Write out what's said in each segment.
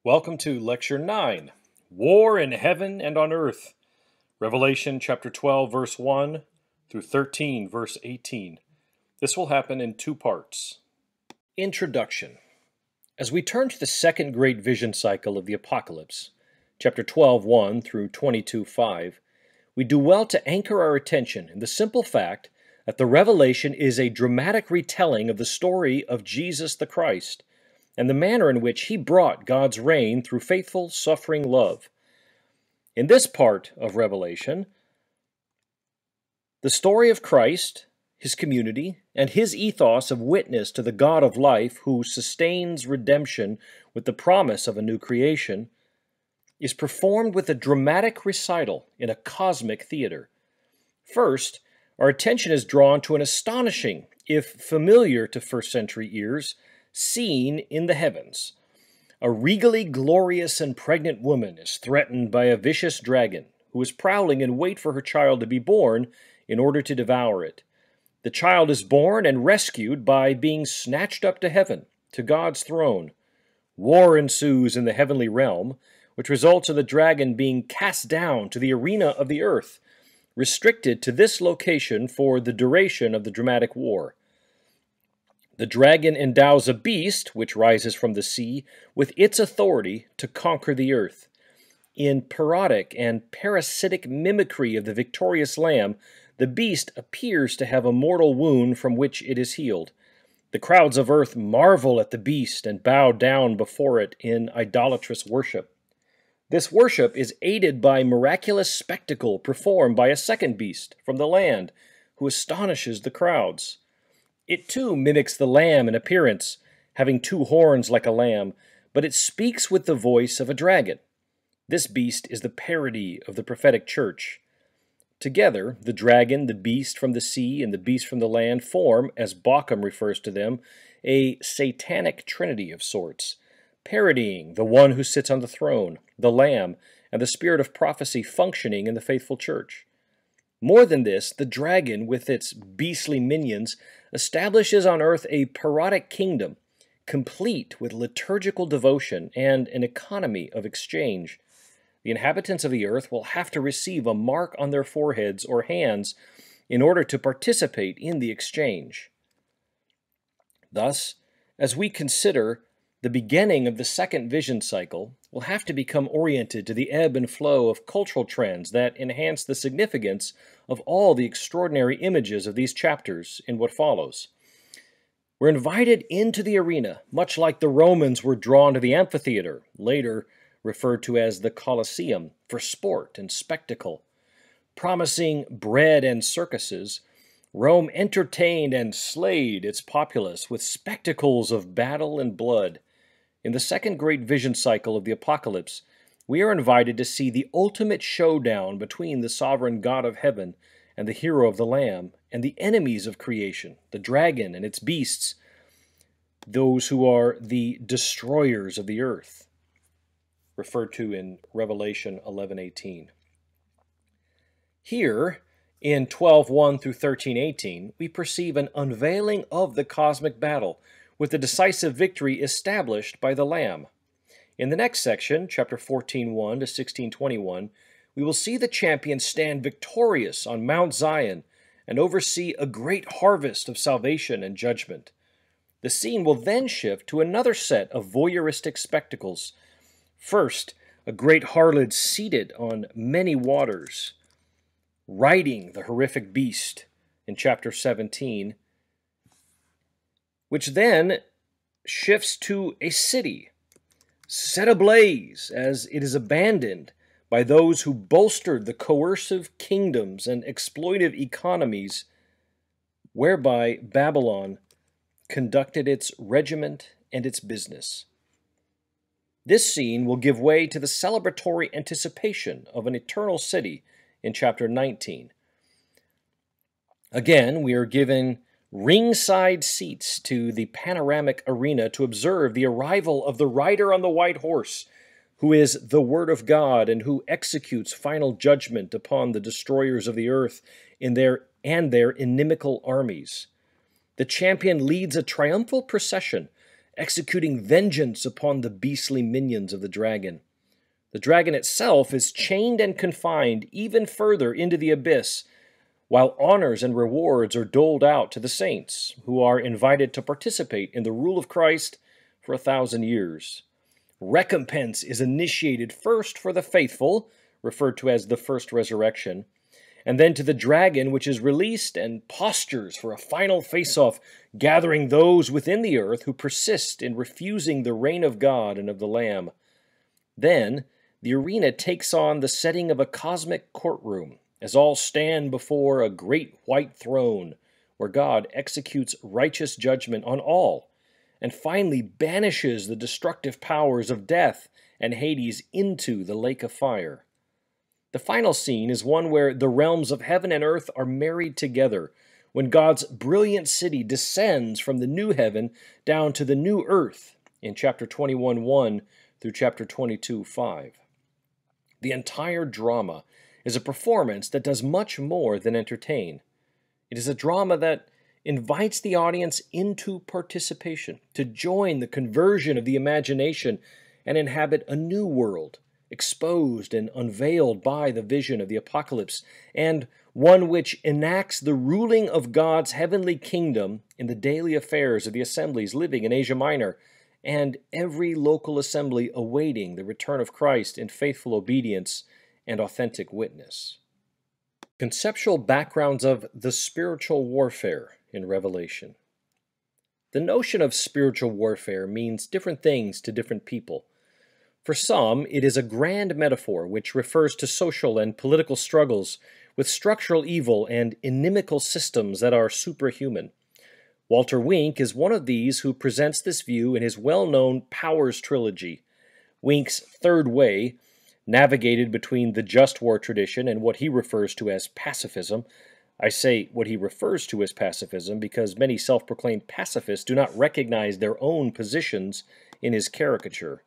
Welcome to Lecture 9, War in Heaven and on Earth, Revelation chapter 12, verse 1 through 13, verse 18. This will happen in two parts. Introduction. As we turn to the second great vision cycle of the Apocalypse, chapter 12, 1 through 22, 5, we do well to anchor our attention in the simple fact that the Revelation is a dramatic retelling of the story of Jesus the Christ, and the manner in which he brought God's reign through faithful, suffering love. In this part of Revelation, the story of Christ, his community, and his ethos of witness to the God of life who sustains redemption with the promise of a new creation is performed with a dramatic recital in a cosmic theater. First, our attention is drawn to an astonishing, if familiar to first-century ears, scene in the heavens. A regally glorious and pregnant woman is threatened by a vicious dragon, who is prowling in wait for her child to be born in order to devour it. The child is born and rescued by being snatched up to heaven, to God's throne. War ensues in the heavenly realm, which results in the dragon being cast down to the arena of the earth, restricted to this location for the duration of the dramatic war. The dragon endows a beast, which rises from the sea, with its authority to conquer the earth. In parodic and parasitic mimicry of the victorious lamb, the beast appears to have a mortal wound from which it is healed. The crowds of earth marvel at the beast and bow down before it in idolatrous worship. This worship is aided by miraculous spectacle performed by a second beast from the land, who astonishes the crowds. It too mimics the lamb in appearance, having two horns like a lamb, but it speaks with the voice of a dragon. This beast is the parody of the prophetic church. Together, the dragon, the beast from the sea, and the beast from the land form, as Bauckham refers to them, a satanic trinity of sorts, parodying the one who sits on the throne, the Lamb, and the spirit of prophecy functioning in the faithful church. More than this, the dragon, with its beastly minions, establishes on earth a parodic kingdom, complete with liturgical devotion and an economy of exchange. The inhabitants of the earth will have to receive a mark on their foreheads or hands in order to participate in the exchange. Thus, as we consider the beginning of the second vision cycle, will have to become oriented to the ebb and flow of cultural trends that enhance the significance of all the extraordinary images of these chapters in what follows. We're invited into the arena, much like the Romans were drawn to the amphitheater, later referred to as the Colosseum, for sport and spectacle. Promising bread and circuses, Rome entertained and slayed its populace with spectacles of battle and blood. In the second great vision cycle of the Apocalypse, we are invited to see the ultimate showdown between the sovereign God of heaven and the hero of the Lamb, and the enemies of creation, the dragon and its beasts, those who are the destroyers of the earth, referred to in Revelation 11:18. Here, in 12:1 through 13:18, we perceive an unveiling of the cosmic battle, with the decisive victory established by the Lamb. In the next section, chapter 14:1 to 16:21, we will see the champion stand victorious on Mount Zion and oversee a great harvest of salvation and judgment. The scene will then shift to another set of voyeuristic spectacles. First, a great harlot seated on many waters, riding the horrific beast in chapter 17, which then shifts to a city set ablaze as it is abandoned by those who bolstered the coercive kingdoms and exploitive economies whereby Babylon conducted its regiment and its business. This scene will give way to the celebratory anticipation of an eternal city in chapter 19. Again, we are given ringside seats to the panoramic arena to observe the arrival of the rider on the white horse, who is the Word of God and who executes final judgment upon the destroyers of the earth and their inimical armies. The champion leads a triumphal procession executing vengeance upon the beastly minions of the dragon. The dragon itself is chained and confined even further into the abyss, while honors and rewards are doled out to the saints, who are invited to participate in the rule of Christ for 1,000 years. Recompense is initiated first for the faithful, referred to as the first resurrection, and then to the dragon, which is released and postures for a final face-off, gathering those within the earth who persist in refusing the reign of God and of the Lamb. Then, the arena takes on the setting of a cosmic courtroom, as all stand before a great white throne, where God executes righteous judgment on all, and finally banishes the destructive powers of death and Hades into the lake of fire. The final scene is one where the realms of heaven and earth are married together, when God's brilliant city descends from the new heaven down to the new earth in chapter 21:1 through chapter 22:5. The entire drama is a performance that does much more than entertain. It is a drama that invites the audience into participation, to join the conversion of the imagination and inhabit a new world, exposed and unveiled by the vision of the apocalypse, and one which enacts the ruling of God's heavenly kingdom in the daily affairs of the assemblies living in Asia Minor, and every local assembly awaiting the return of Christ in faithful obedience and authentic witness. Conceptual backgrounds of the spiritual warfare in Revelation. The notion of spiritual warfare means different things to different people. For some, it is a grand metaphor which refers to social and political struggles with structural evil and inimical systems that are superhuman. Walter Wink is one of these who presents this view in his well-known Powers trilogy. Wink's Third Way navigated between the just war tradition and what he refers to as pacifism. I say what he refers to as pacifism because many self-proclaimed pacifists do not recognize their own positions in his caricature.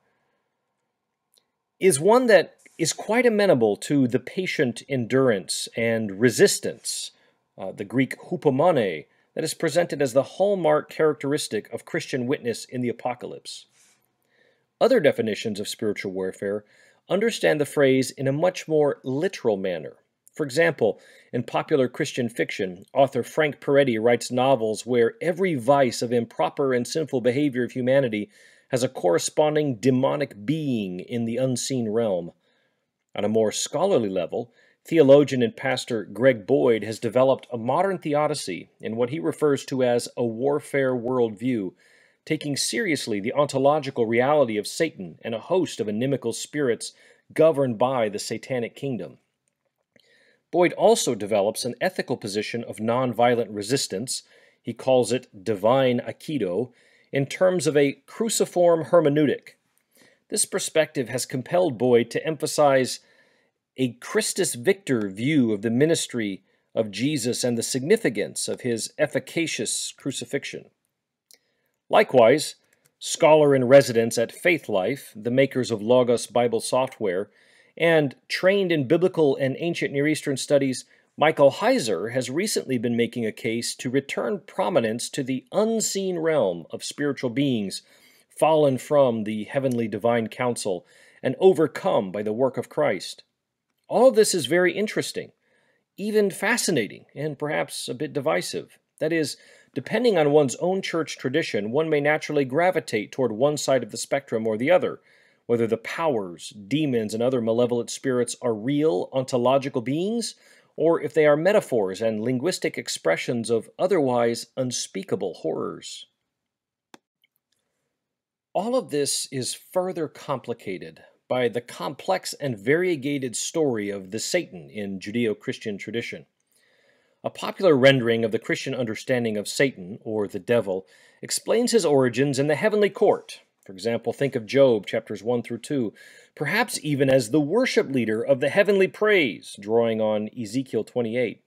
Is one that is quite amenable to the patient endurance and resistance, the Greek hupomone, that is presented as the hallmark characteristic of Christian witness in the apocalypse. Other definitions of spiritual warfare understand the phrase in a much more literal manner. For example, in popular Christian fiction, author Frank Peretti writes novels where every vice of improper and sinful behavior of humanity has a corresponding demonic being in the unseen realm. On a more scholarly level, theologian and pastor Greg Boyd has developed a modern theodicy in what he refers to as a warfare worldview, taking seriously the ontological reality of Satan and a host of inimical spirits governed by the satanic kingdom. Boyd also develops an ethical position of nonviolent resistance, he calls it divine aikido, in terms of a cruciform hermeneutic. This perspective has compelled Boyd to emphasize a Christus Victor view of the ministry of Jesus and the significance of his efficacious crucifixion. Likewise, scholar in residence at Faith Life, the makers of Logos Bible software, and trained in biblical and ancient Near Eastern studies, Michael Heiser has recently been making a case to return prominence to the unseen realm of spiritual beings fallen from the heavenly divine council and overcome by the work of Christ. All of this is very interesting, even fascinating, and perhaps a bit divisive. That is, depending on one's own church tradition, one may naturally gravitate toward one side of the spectrum or the other, whether the powers, demons, and other malevolent spirits are real ontological beings, or if they are metaphors and linguistic expressions of otherwise unspeakable horrors. All of this is further complicated by the complex and variegated story of the Satan in Judeo-Christian tradition. A popular rendering of the Christian understanding of Satan, or the devil, explains his origins in the heavenly court. For example, think of Job, chapters 1 through 2, perhaps even as the worship leader of the heavenly praise, drawing on Ezekiel 28.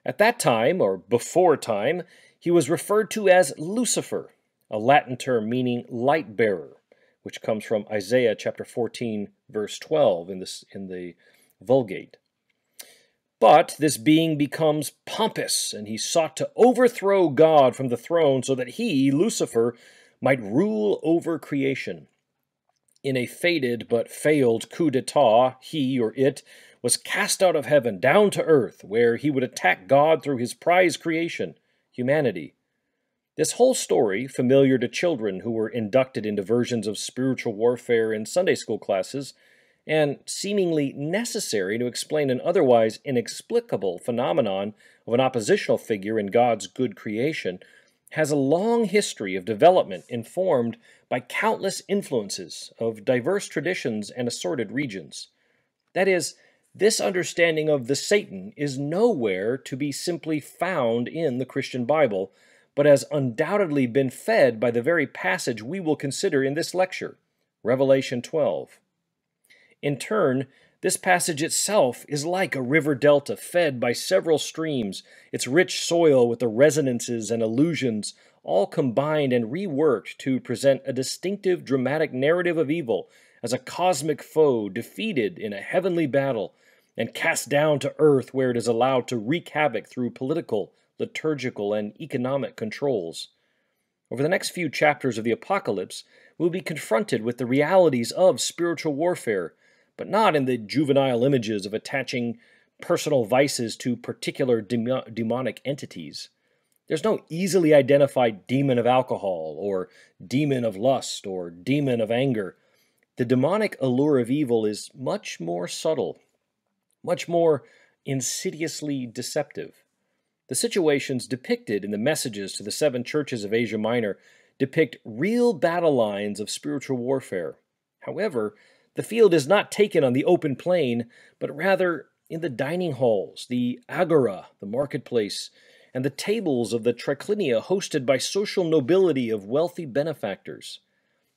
At that time, or before time, he was referred to as Lucifer, a Latin term meaning light bearer, which comes from Isaiah chapter 14, verse 12 in the Vulgate. But this being becomes pompous, and he sought to overthrow God from the throne so that he, Lucifer, might rule over creation. In a fated but failed coup d'etat, he or it was cast out of heaven down to earth, where he would attack God through his prize creation, humanity. This whole story, familiar to children who were inducted into versions of spiritual warfare in Sunday school classes, and seemingly necessary to explain an otherwise inexplicable phenomenon of an oppositional figure in God's good creation, has a long history of development informed by countless influences of diverse traditions and assorted regions. That is, this understanding of the Satan is nowhere to be simply found in the Christian Bible, but has undoubtedly been fed by the very passage we will consider in this lecture, Revelation 12. In turn, this passage itself is like a river delta fed by several streams, its rich soil with the resonances and allusions all combined and reworked to present a distinctive dramatic narrative of evil as a cosmic foe defeated in a heavenly battle and cast down to earth where it is allowed to wreak havoc through political, liturgical, and economic controls. Over the next few chapters of the Apocalypse, we'll be confronted with the realities of spiritual warfare, but not in the juvenile images of attaching personal vices to particular demonic entities. There's no easily identified demon of alcohol, or demon of lust, or demon of anger. The demonic allure of evil is much more subtle, much more insidiously deceptive. The situations depicted in the messages to the 7 churches of Asia Minor depict real battle lines of spiritual warfare. However, the field is not taken on the open plain, but rather in the dining halls, the agora, the marketplace, and the tables of the triclinia hosted by social nobility of wealthy benefactors.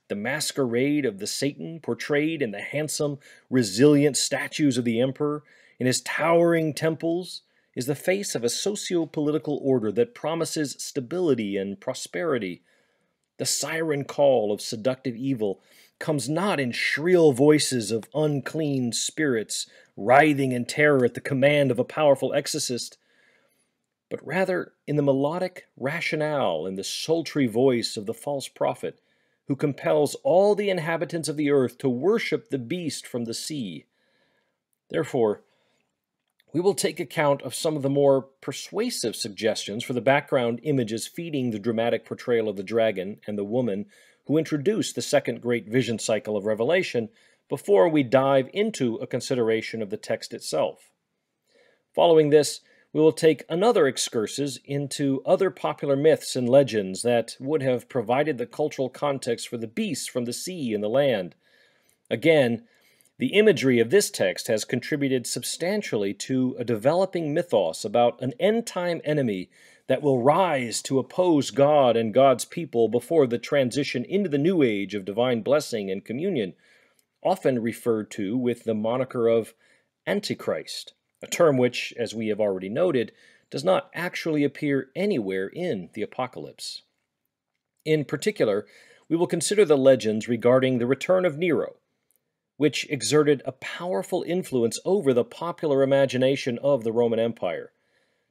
The masquerade of the Satan portrayed in the handsome, resilient statues of the emperor, in his towering temples, is the face of a socio-political order that promises stability and prosperity. The siren call of seductive evil comes not in shrill voices of unclean spirits writhing in terror at the command of a powerful exorcist, but rather in the melodic rationale and the sultry voice of the false prophet, who compels all the inhabitants of the earth to worship the beast from the sea. Therefore, we will take account of some of the more persuasive suggestions for the background images feeding the dramatic portrayal of the dragon and the woman who introduced the second great vision cycle of Revelation before we dive into a consideration of the text itself. Following this, we will take another excursus into other popular myths and legends that would have provided the cultural context for the beasts from the sea and the land. Again, the imagery of this text has contributed substantially to a developing mythos about an end-time enemy that will rise to oppose God and God's people before the transition into the new age of divine blessing and communion, often referred to with the moniker of Antichrist, a term which, as we have already noted, does not actually appear anywhere in the Apocalypse. In particular, we will consider the legends regarding the return of Nero, which exerted a powerful influence over the popular imagination of the Roman Empire.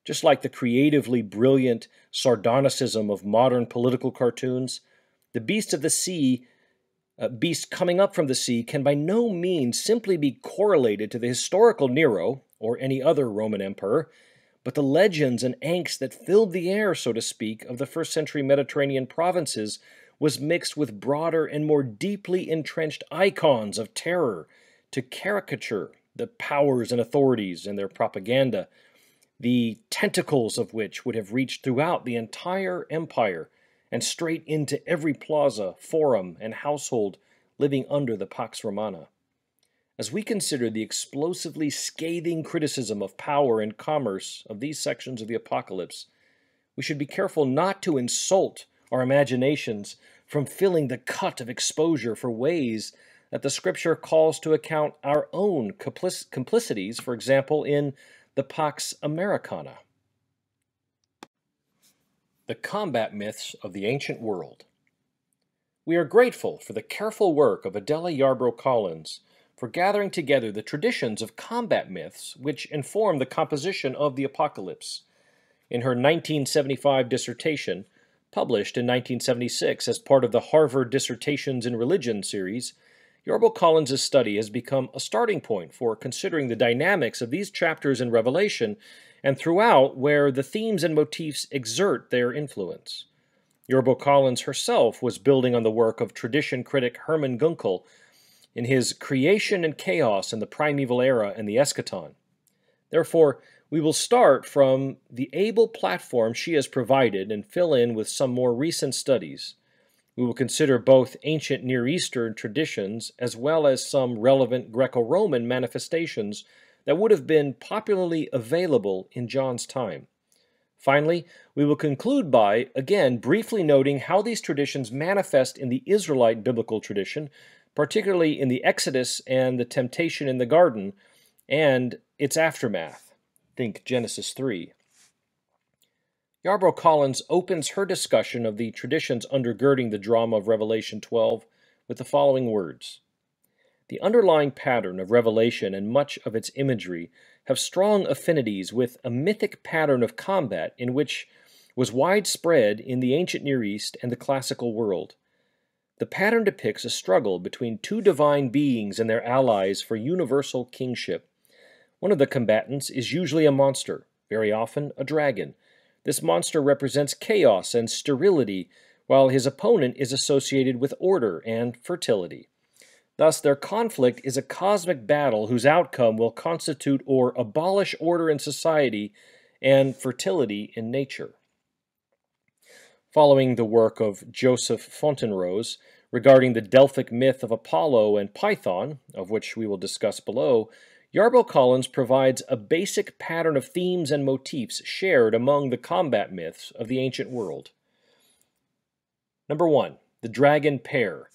Just like the creatively brilliant sardonicism of modern political cartoons, the beast of the sea, beast coming up from the sea, can by no means simply be correlated to the historical Nero or any other Roman emperor, but the legends and angst that filled the air, so to speak, of the first century Mediterranean provinces was mixed with broader and more deeply entrenched icons of terror to caricature the powers and authorities and their propaganda, the tentacles of which would have reached throughout the entire empire and straight into every plaza, forum, and household living under the Pax Romana. As we consider the explosively scathing criticism of power and commerce of these sections of the Apocalypse, we should be careful not to insult our imaginations from filling the cut of exposure for ways that the Scripture calls to account our own complicities, for example, in the Pax Americana. The combat myths of the ancient world. We are grateful for the careful work of Adela Yarbrough Collins for gathering together the traditions of combat myths which inform the composition of the Apocalypse. In her 1975 dissertation, Published in 1976 as part of the Harvard Dissertations in Religion series, Yarbo Collins' study has become a starting point for considering the dynamics of these chapters in Revelation and throughout where the themes and motifs exert their influence. Yarbo Collins herself was building on the work of tradition critic Hermann Gunkel in his Creation and Chaos in the Primeval Era and the Eschaton. Therefore, we will start from the able platform she has provided and fill in with some more recent studies. We will consider both ancient Near Eastern traditions as well as some relevant Greco-Roman manifestations that would have been popularly available in John's time. Finally, we will conclude by, again, briefly noting how these traditions manifest in the Israelite biblical tradition, particularly in the Exodus and the temptation in the garden, and its aftermath. Think Genesis 3. Yarbo Collins opens her discussion of the traditions undergirding the drama of Revelation 12 with the following words. The underlying pattern of Revelation and much of its imagery have strong affinities with a mythic pattern of combat in which was widespread in the ancient Near East and the classical world. The pattern depicts a struggle between two divine beings and their allies for universal kingship. One of the combatants is usually a monster, very often a dragon. This monster represents chaos and sterility, while his opponent is associated with order and fertility. Thus, their conflict is a cosmic battle whose outcome will constitute or abolish order in society and fertility in nature. Following the work of Joseph Fontenrose regarding the Delphic myth of Apollo and Python, of which we will discuss below, Yarbo Collins provides a basic pattern of themes and motifs shared among the combat myths of the ancient world. Number 1. The dragon pair.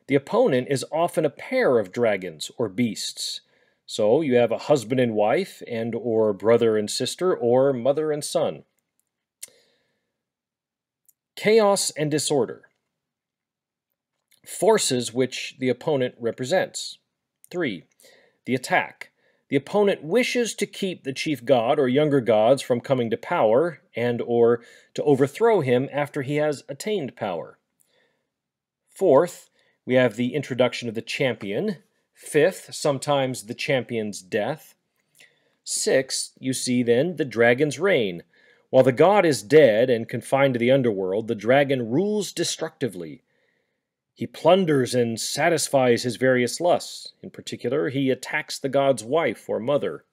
The opponent is often a pair of dragons or beasts. So you have a husband and wife and or brother and sister or mother and son. Chaos and disorder. Forces which the opponent represents. 3. The attack. The opponent wishes to keep the chief god or younger gods from coming to power and or to overthrow him after he has attained power. 4th, we have the introduction of the champion. 5th, sometimes the champion's death. 6th, you see then the dragon's reign. While the god is dead and confined to the underworld, the dragon rules destructively. He plunders and satisfies his various lusts. In particular, he attacks the god's wife or mother.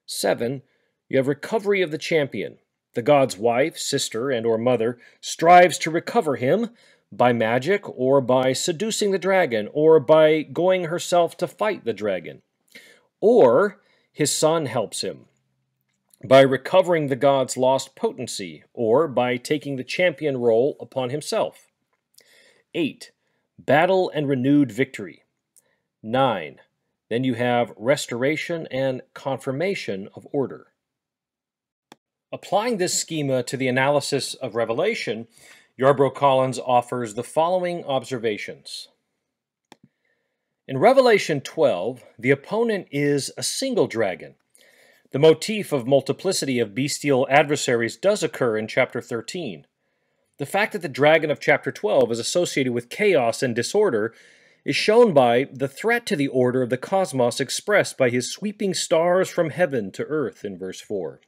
7. You have recovery of the champion. The god's wife, sister, and or mother strives to recover him by magic or by seducing the dragon or by going herself to fight the dragon. Or his son helps him by recovering the god's lost potency or by taking the champion role upon himself. 8. Battle and renewed victory. 9. Then you have restoration and confirmation of order. Applying this schema to the analysis of Revelation, Yarbo Collins offers the following observations. In Revelation 12, the opponent is a single dragon. The motif of multiplicity of bestial adversaries does occur in chapter 13. The fact that the dragon of chapter 12 is associated with chaos and disorder is shown by the threat to the order of the cosmos expressed by his sweeping stars from heaven to earth in verse 4.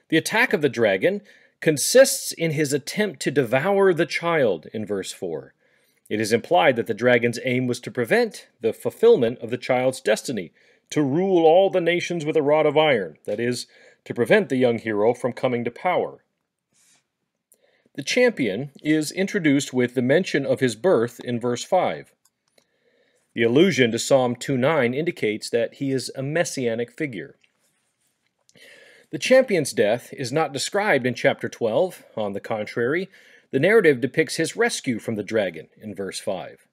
The attack of the dragon consists in his attempt to devour the child in verse 4. It is implied that the dragon's aim was to prevent the fulfillment of the child's destiny, to rule all the nations with a rod of iron, that is, to prevent the young hero from coming to power. The champion is introduced with the mention of his birth in verse 5. The allusion to Psalm 2:9 indicates that he is a messianic figure. The champion's death is not described in chapter 12. On the contrary, the narrative depicts his rescue from the dragon in verse 5.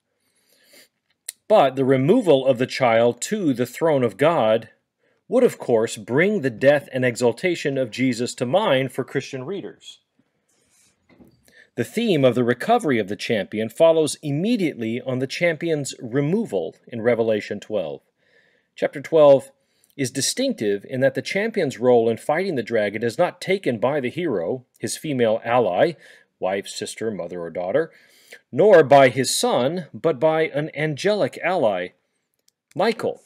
But the removal of the child to the throne of God would, of course, bring the death and exaltation of Jesus to mind for Christian readers. The theme of the recovery of the champion follows immediately on the champion's removal in Revelation 12. Chapter 12 is distinctive in that the champion's role in fighting the dragon is not taken by the hero, his female ally, wife, sister, mother, or daughter, nor by his son, but by an angelic ally, Michael.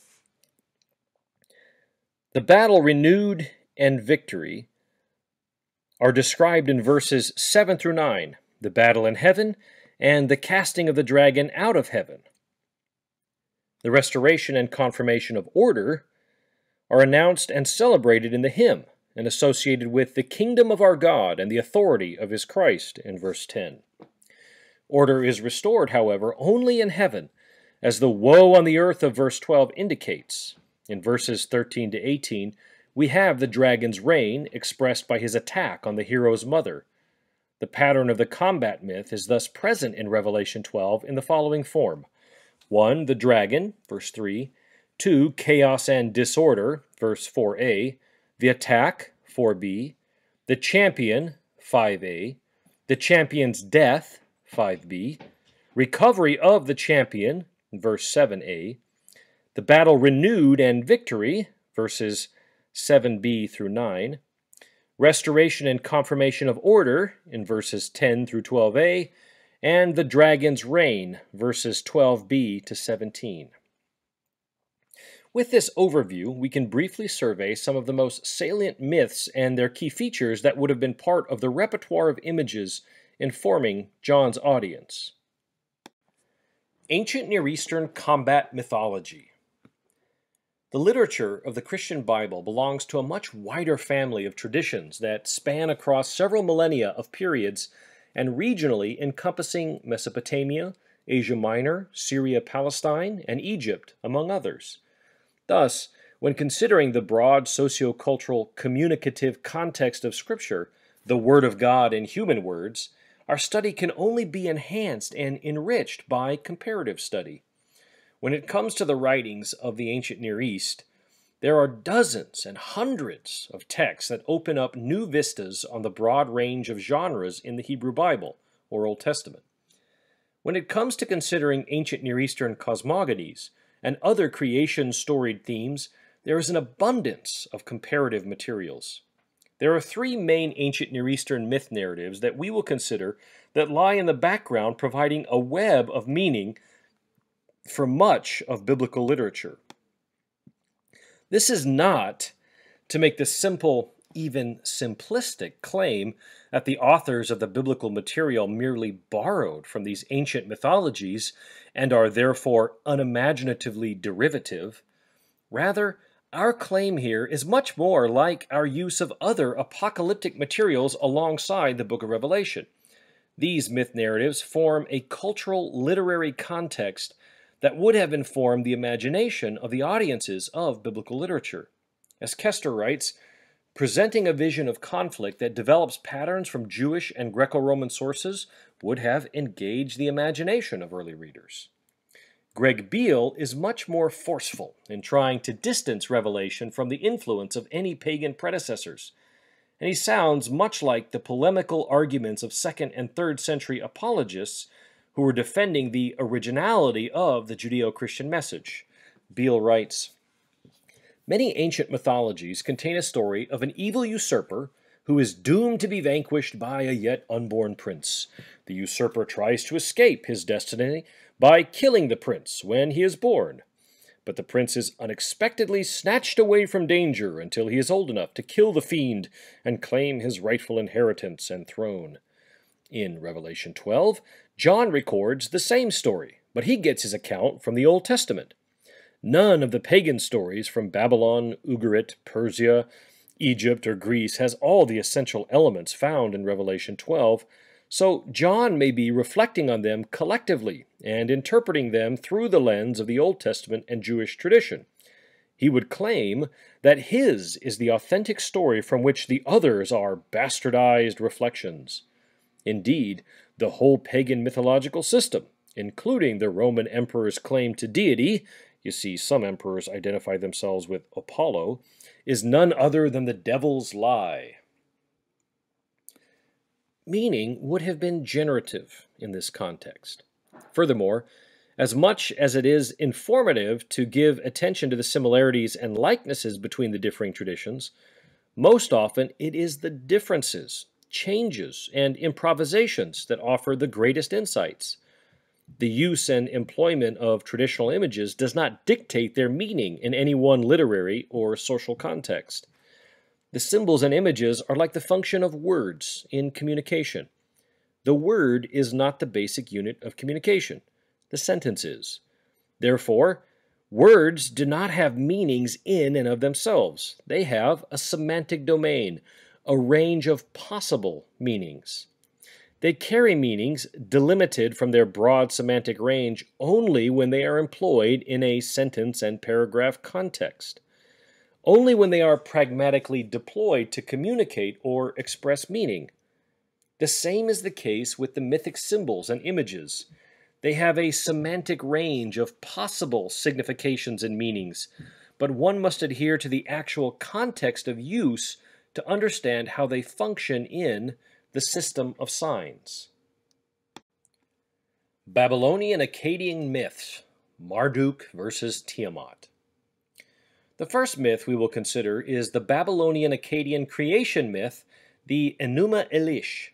The battle renewed and victory are described in verses 7 through 9, the battle in heaven and the casting of the dragon out of heaven. The restoration and confirmation of order are announced and celebrated in the hymn and associated with the kingdom of our God and the authority of his Christ in verse 10. Order is restored, however, only in heaven, as the woe on the earth of verse 12 indicates. In verses 13 to 18, we have the dragon's reign expressed by his attack on the hero's mother. The pattern of the combat myth is thus present in Revelation 12 in the following form. 1. The dragon, verse 3. 2. Chaos and disorder, verse 4a. The attack, 4b. The champion, 5a. The champion's death, 5b. Recovery of the champion, verse 7a. The battle renewed and victory, verses 7b through 9. Restoration and confirmation of order, in verses 10 through 12a. And the dragon's reign, verses 12b to 17. With this overview, we can briefly survey some of the most salient myths and their key features that would have been part of the repertoire of images informing John's audience. Ancient Near Eastern combat mythology. The literature of the Christian Bible belongs to a much wider family of traditions that span across several millennia of periods and regionally encompassing Mesopotamia, Asia Minor, Syria, Palestine, and Egypt, among others. Thus, when considering the broad socio-cultural communicative context of Scripture, the Word of God in human words, our study can only be enhanced and enriched by comparative study. When it comes to the writings of the ancient Near East, there are dozens and hundreds of texts that open up new vistas on the broad range of genres in the Hebrew Bible, or Old Testament. When it comes to considering ancient Near Eastern cosmogonies and other creation-storied themes, there is an abundance of comparative materials. There are three main ancient Near Eastern myth narratives that we will consider that lie in the background, providing a web of meaning for much of biblical literature. This is not to make the simple, even simplistic claim that the authors of the biblical material merely borrowed from these ancient mythologies and are therefore unimaginatively derivative. Rather, our claim here is much more like our use of other apocalyptic materials alongside the book of Revelation. These myth narratives form a cultural literary context that would have informed the imagination of the audiences of biblical literature. As Kester writes, presenting a vision of conflict that develops patterns from Jewish and Greco-Roman sources would have engaged the imagination of early readers. Greg Beale is much more forceful in trying to distance Revelation from the influence of any pagan predecessors, and he sounds much like the polemical arguments of 2nd and 3rd century apologists who were defending the originality of the Judeo-Christian message. Beale writes, "Many ancient mythologies contain a story of an evil usurper who is doomed to be vanquished by a yet unborn prince. The usurper tries to escape his destiny by killing the prince when he is born. But the prince is unexpectedly snatched away from danger until he is old enough to kill the fiend and claim his rightful inheritance and throne." In Revelation 12, John records the same story, but he gets his account from the Old Testament. None of the pagan stories from Babylon, Ugarit, Persia, Egypt, or Greece has all the essential elements found in Revelation 12, so John may be reflecting on them collectively and interpreting them through the lens of the Old Testament and Jewish tradition. He would claim that his is the authentic story from which the others are bastardized reflections. Indeed, the whole pagan mythological system, including the Roman emperor's claim to deity, you see some emperors identify themselves with Apollo, is none other than the devil's lie. Meaning would have been generative in this context. Furthermore, As much as it is informative to give attention to the similarities and likenesses between the differing traditions, most often it is the differences, changes, and improvisations that offer the greatest insights. The use and employment of traditional images does not dictate their meaning in any one literary or social context. The symbols and images are like the function of words in communication. The word is not the basic unit of communication. The sentence is. Therefore, words do not have meanings in and of themselves. They have a semantic domain, a range of possible meanings. They carry meanings delimited from their broad semantic range only when they are employed in a sentence and paragraph context. Only when they are pragmatically deployed to communicate or express meaning. The same is the case with the mythic symbols and images. They have a semantic range of possible significations and meanings, but one must adhere to the actual context of use to understand how they function in the system of signs. Babylonian Akkadian myths, Marduk versus Tiamat. The first myth we will consider is the Babylonian Akkadian creation myth, the Enuma Elish.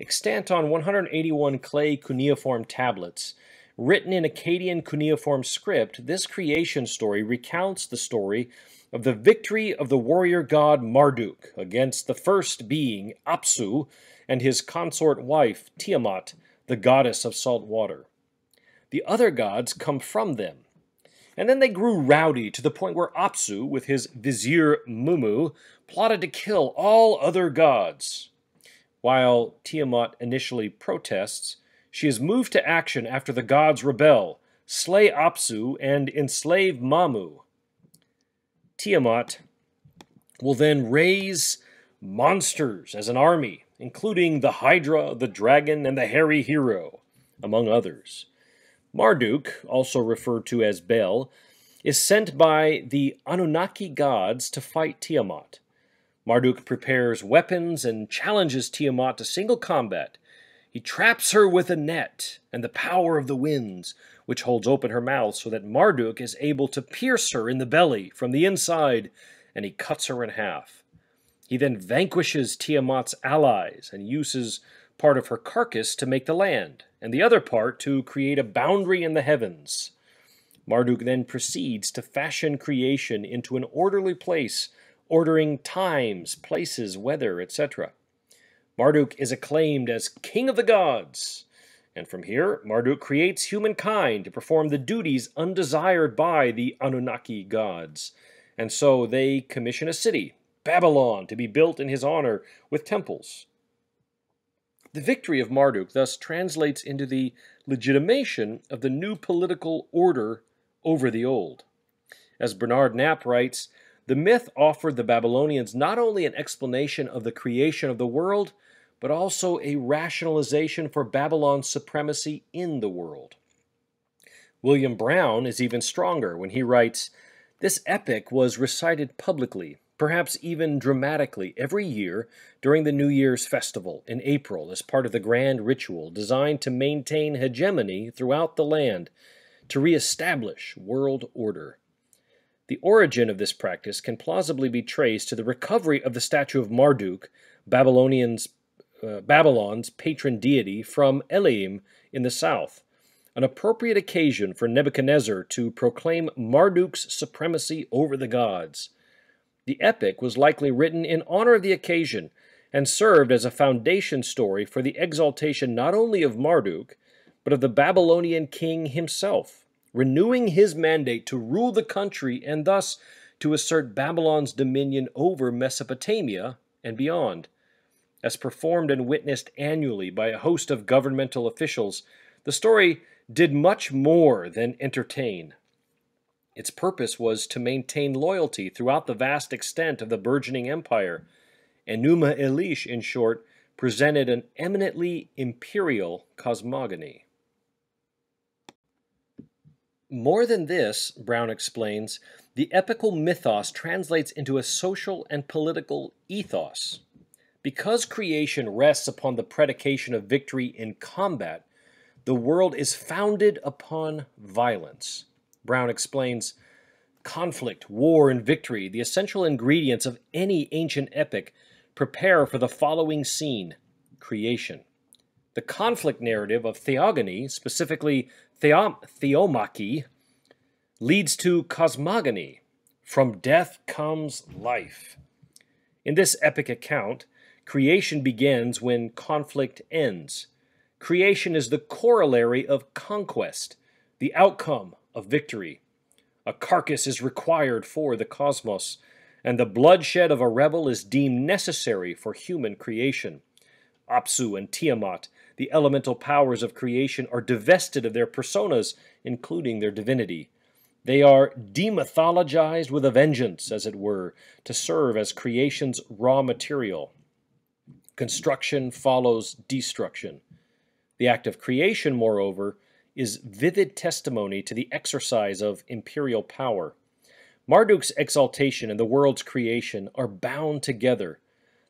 Extant on 181 clay cuneiform tablets, written in Akkadian cuneiform script, this creation story recounts the story of the victory of the warrior god Marduk against the first being, Apsu, and his consort wife, Tiamat, the goddess of salt water. The other gods come from them. And then they grew rowdy to the point where Apsu, with his vizier Mumu, plotted to kill all other gods. While Tiamat initially protests, she is moved to action after the gods rebel, slay Apsu, and enslave Mamu. Tiamat will then raise monsters as an army, including the Hydra, the Dragon, and the Hairy Hero, among others. Marduk, also referred to as Bel, is sent by the Anunnaki gods to fight Tiamat. Marduk prepares weapons and challenges Tiamat to single combat. He traps her with a net and the power of the winds, which holds open her mouth so that Marduk is able to pierce her in the belly from the inside, and he cuts her in half. He then vanquishes Tiamat's allies and uses part of her carcass to make the land, and the other part to create a boundary in the heavens. Marduk then proceeds to fashion creation into an orderly place, ordering times, places, weather, etc. Marduk is acclaimed as king of the gods, and from here, Marduk creates humankind to perform the duties undesired by the Anunnaki gods, and so they commission a city, Babylon, to be built in his honor with temples. The victory of Marduk thus translates into the legitimation of the new political order over the old. As Bernard Knapp writes, the myth offered the Babylonians not only an explanation of the creation of the world, but also a rationalization for Babylon's supremacy in the world. William Brown is even stronger when he writes, "This epic was recited publicly, perhaps even dramatically, every year during the New Year's festival in April as part of the grand ritual designed to maintain hegemony throughout the land, to reestablish world order." The origin of this practice can plausibly be traced to the recovery of the statue of Marduk, Babylon's patron deity, from Elim in the south, an appropriate occasion for Nebuchadnezzar to proclaim Marduk's supremacy over the gods. The epic was likely written in honor of the occasion and served as a foundation story for the exaltation not only of Marduk, but of the Babylonian king himself, renewing his mandate to rule the country and thus to assert Babylon's dominion over Mesopotamia and beyond. As performed and witnessed annually by a host of governmental officials, the story did much more than entertain. Its purpose was to maintain loyalty throughout the vast extent of the burgeoning empire. Enuma Elish, in short, presented an eminently imperial cosmogony. More than this, Brown explains, the epical mythos translates into a social and political ethos. Because creation rests upon the predication of victory in combat, The world is founded upon violence. Brown explains, conflict, war, and victory, the essential ingredients of any ancient epic, prepare for the following scene: creation. The conflict narrative of theogony, specifically theomachy, leads to cosmogony. From death comes life. In this epic account, creation begins when conflict ends. Creation is the corollary of conquest, the outcome of victory. A carcass is required for the cosmos, and the bloodshed of a rebel is deemed necessary for human creation. Apsu and Tiamat, the elemental powers of creation, are divested of their personas, including their divinity. They are demythologized with a vengeance, as it were, to serve as creation's raw material. Construction follows destruction. The act of creation, moreover, is vivid testimony to the exercise of imperial power. Marduk's exaltation and the world's creation are bound together.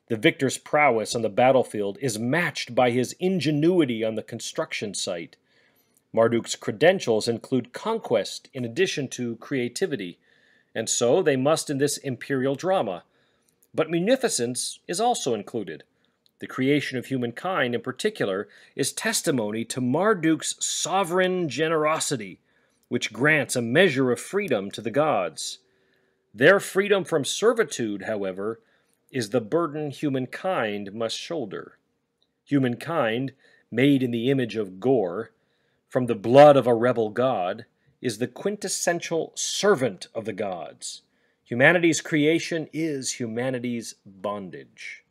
The victor's prowess on the battlefield is matched by his ingenuity on the construction site. Marduk's credentials include conquest in addition to creativity, and so they must in this imperial drama. But munificence is also included. The creation of humankind, in particular, is testimony to Marduk's sovereign generosity, which grants a measure of freedom to the gods. Their freedom from servitude, however, is the burden humankind must shoulder. Humankind, made in the image of Gore, from the blood of a rebel god, is the quintessential servant of the gods. Humanity's creation is humanity's bondage.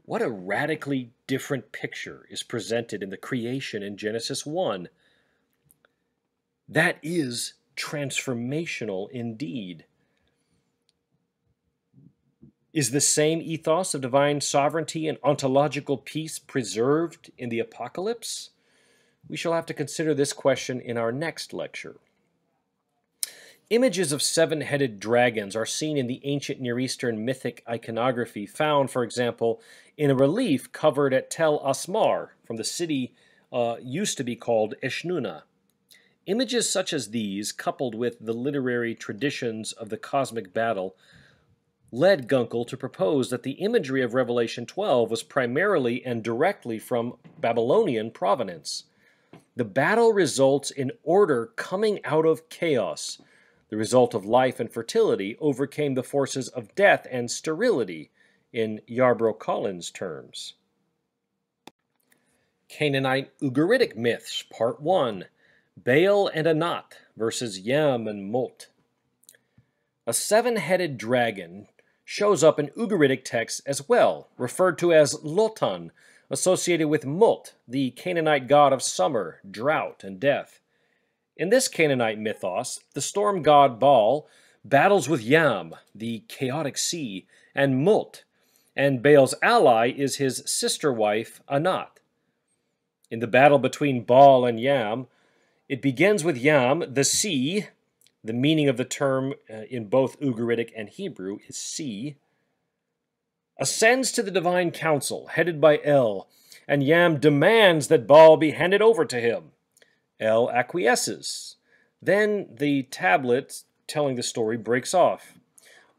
What a radically different picture is presented in the creation in Genesis 1. That is transformational indeed. Is the same ethos of divine sovereignty and ontological peace preserved in the apocalypse? We shall have to consider this question in our next lecture. Images of seven-headed dragons are seen in the ancient Near Eastern mythic iconography found, for example, in a relief covered at Tel Asmar from the city used to be called Eshnuna. Images such as these, coupled with the literary traditions of the cosmic battle, led Gunkel to propose that the imagery of Revelation 12 was primarily and directly from Babylonian provenance. The battle results in order coming out of chaos. The result of life and fertility overcame the forces of death and sterility, in Yarbrough Collins' terms. Canaanite Ugaritic Myths, Part 1. Baal and Anat versus Yam and Mult. A seven-headed dragon shows up in Ugaritic texts as well, referred to as Lotan, associated with Mult, the Canaanite god of summer, drought, and death. In this Canaanite mythos, the storm god Baal battles with Yam, the chaotic sea, and Mult, and Baal's ally is his sister wife Anat. In the battle between Baal and Yam, it begins with Yam, the sea. The meaning of the term in both Ugaritic and Hebrew is sea, ascends to the divine council, headed by El, and Yam demands that Baal be handed over to him. El acquiesces. Then the tablet telling the story breaks off.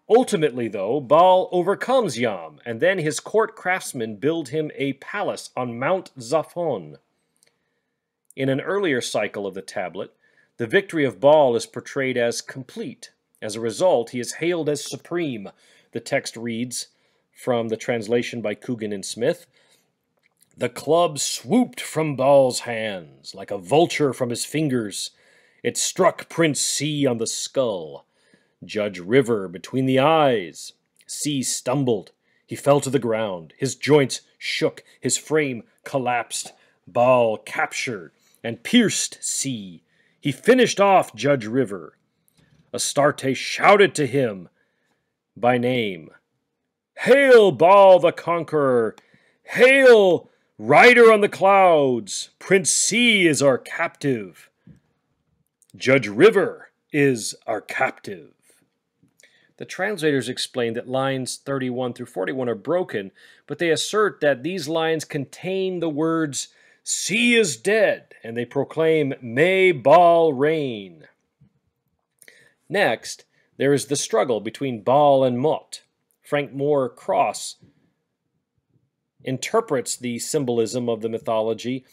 Ultimately, though, Baal overcomes Yam, and then his court craftsmen build him a palace on Mount Zaphon. In an earlier cycle of the tablet, the victory of Baal is portrayed as complete. As a result, he is hailed as supreme. The text reads, from the translation by Coogan and Smith, "The club swooped from Baal's hands, like a vulture from his fingers. It struck Prince C on the skull, Judge River between the eyes. C stumbled. He fell to the ground. His joints shook. His frame collapsed. Baal captured and pierced C. He finished off Judge River. Astarte shouted to him by name, 'Hail, Baal the Conqueror! Hail, Rider on the clouds! Prince C is our captive. Judge River is our captive.'" The translators explain that lines 31 through 41 are broken, but they assert that these lines contain the words, "See is dead," and they proclaim, "May Baal reign." Next, there is the struggle between Baal and Mot. Frank Moore Cross interprets the symbolism of the mythology.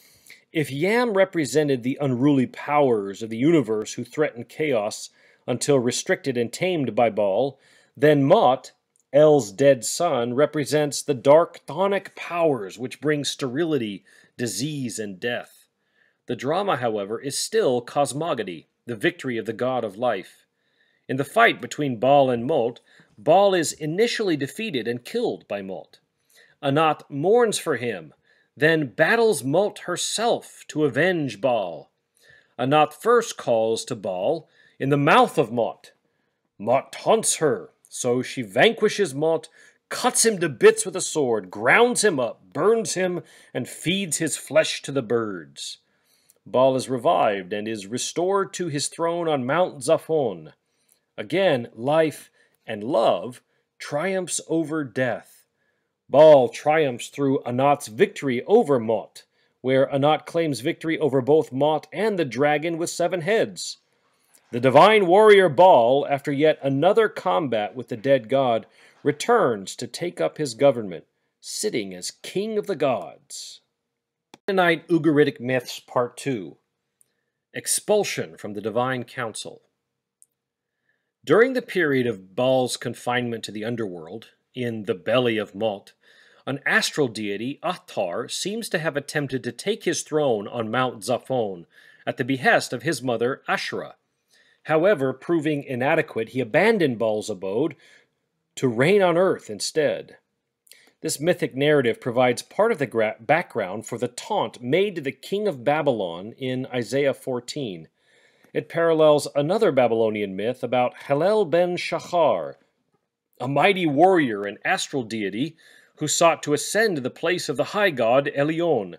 If Yam represented the unruly powers of the universe who threatened chaos until restricted and tamed by Baal, then Mot, El's dead son, represents the dark chthonic powers which bring sterility, disease, and death. The drama, however, is still cosmogony, the victory of the god of life. In the fight between Baal and Mot, Baal is initially defeated and killed by Mot. Anat mourns for him, then battles Mot herself to avenge Baal. Anat first calls to Baal in the mouth of Mot. Mot taunts her, so she vanquishes Mot, cuts him to bits with a sword, grounds him up, burns him, and feeds his flesh to the birds. Baal is revived and is restored to his throne on Mount Zaphon. Again, life and love triumphs over death. Baal triumphs through Anat's victory over Mot, where Anat claims victory over both Mot and the dragon with 7 heads. The divine warrior Baal, after yet another combat with the dead god, returns to take up his government, sitting as king of the gods. Mennonite Ugaritic Myths Part 2. Expulsion from the Divine Council. During the period of Baal's confinement to the underworld, in the belly of Mot, an astral deity, Ahtar, seems to have attempted to take his throne on Mount Zaphon at the behest of his mother Ashra. However, proving inadequate, he abandoned Baal's abode to reign on earth instead. This mythic narrative provides part of the background for the taunt made to the king of Babylon in Isaiah 14. It parallels another Babylonian myth about Hallel ben Shachar, a mighty warrior and astral deity who sought to ascend to the place of the high god Elyon.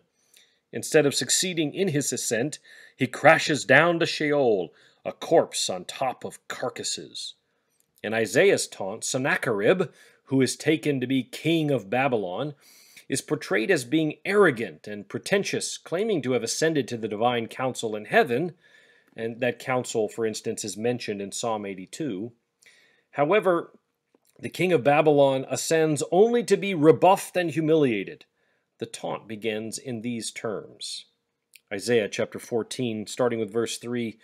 Instead of succeeding in his ascent, he crashes down to Sheol, a corpse on top of carcasses. In Isaiah's taunt, Sennacherib, who is taken to be king of Babylon, is portrayed as being arrogant and pretentious, claiming to have ascended to the divine council in heaven, and that council, for instance, is mentioned in Psalm 82. However, the king of Babylon ascends only to be rebuffed and humiliated. The taunt begins in these terms. Isaiah chapter 14, starting with verse 3,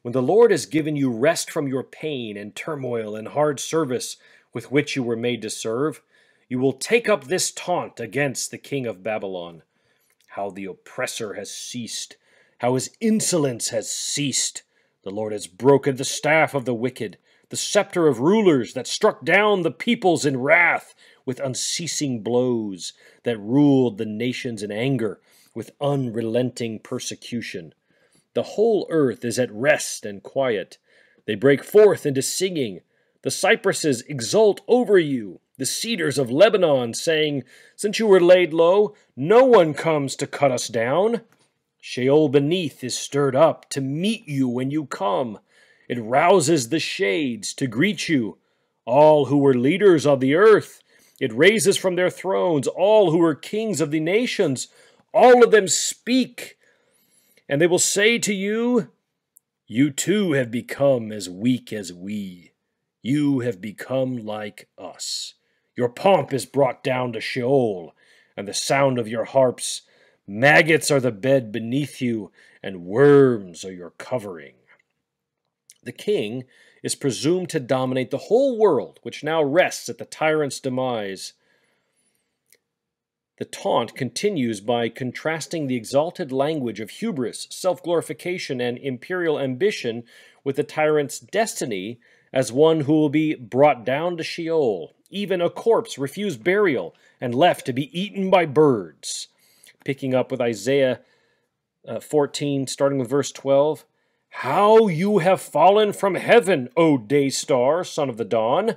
"When the Lord has given you rest from your pain and turmoil and hard service with which you were made to serve, you will take up this taunt against the king of Babylon. How the oppressor has ceased, how his insolence has ceased. The Lord has broken the staff of the wicked, the scepter of rulers that struck down the peoples in wrath with unceasing blows, that ruled the nations in anger with unrelenting persecution. The whole earth is at rest and quiet. They break forth into singing. The cypresses exult over you, the cedars of Lebanon, saying, 'Since you were laid low, no one comes to cut us down.' Sheol beneath is stirred up to meet you when you come. It rouses the shades to greet you, all who were leaders of the earth. It raises from their thrones all who were kings of the nations. All of them speak, and they will say to you, 'You too have become as weak as we. You have become like us. Your pomp is brought down to Sheol, and the sound of your harps. Maggots are the bed beneath you, and worms are your covering.'" The king is presumed to dominate the whole world, which now rests at the tyrant's demise. The taunt continues by contrasting the exalted language of hubris, self-glorification, and imperial ambition with the tyrant's destiny as one who will be brought down to Sheol, even a corpse refused burial and left to be eaten by birds. Picking up with Isaiah 14, starting with verse 12, "How you have fallen from heaven, O day star, son of the dawn."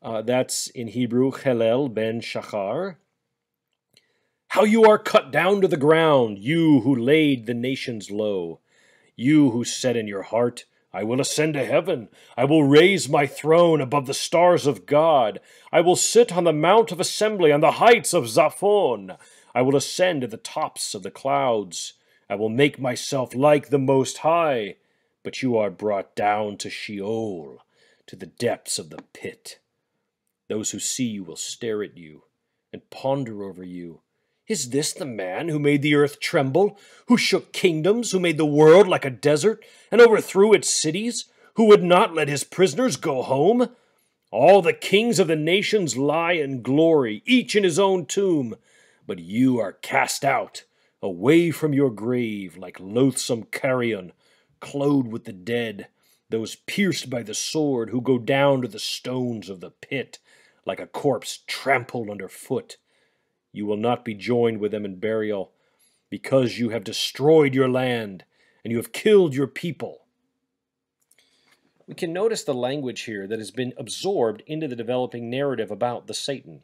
That's in Hebrew, Hallel ben Shachar. "How you are cut down to the ground, you who laid the nations low. You who said in your heart, 'I will ascend to heaven. I will raise my throne above the stars of God. I will sit on the mount of assembly on the heights of Zaphon. I will ascend to the tops of the clouds. I will make myself like the Most High. But you are brought down to Sheol, to the depths of the pit. Those who see you will stare at you and ponder over you. Is this the man who made the earth tremble, who shook kingdoms, who made the world like a desert, and overthrew its cities, who would not let his prisoners go home? All the kings of the nations lie in glory, each in his own tomb. But you are cast out, away from your grave, like loathsome carrion, clothed with the dead, those pierced by the sword who go down to the stones of the pit, like a corpse trampled underfoot. You will not be joined with them in burial, because you have destroyed your land, and you have killed your people. We can notice the language here that has been absorbed into the developing narrative about the Satan.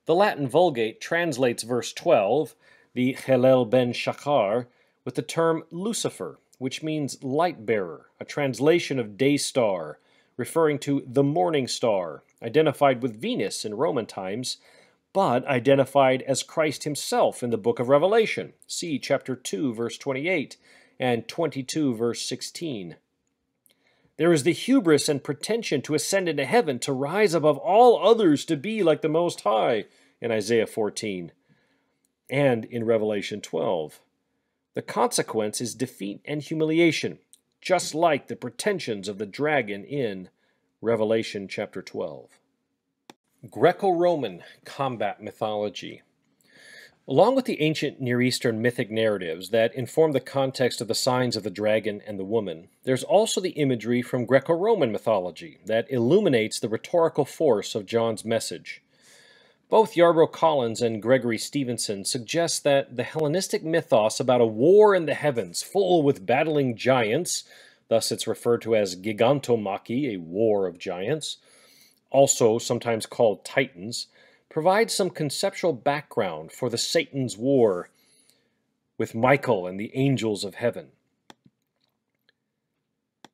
The Latin Vulgate translates verse 12, the Hillel ben Shachar, with the term Lucifer, which means light bearer, a translation of day star, referring to the morning star, identified with Venus in Roman times, but identified as Christ himself in the book of Revelation. See chapter 2, verse 28, and 22, verse 16. There is the hubris and pretension to ascend into heaven, to rise above all others, to be like the Most High, in Isaiah 14, and in Revelation 12. The consequence is defeat and humiliation, just like the pretensions of the dragon in Revelation chapter 12. Greco-Roman combat mythology. Along with the ancient Near Eastern mythic narratives that inform the context of the signs of the dragon and the woman, there's also the imagery from Greco-Roman mythology that illuminates the rhetorical force of John's message. Both Yarbrough Collins and Gregory Stevenson suggest that the Hellenistic mythos about a war in the heavens full with battling giants, thus it's referred to as gigantomachy, a war of giants, also sometimes called titans, provides some conceptual background for the Satan's war with Michael and the angels of heaven.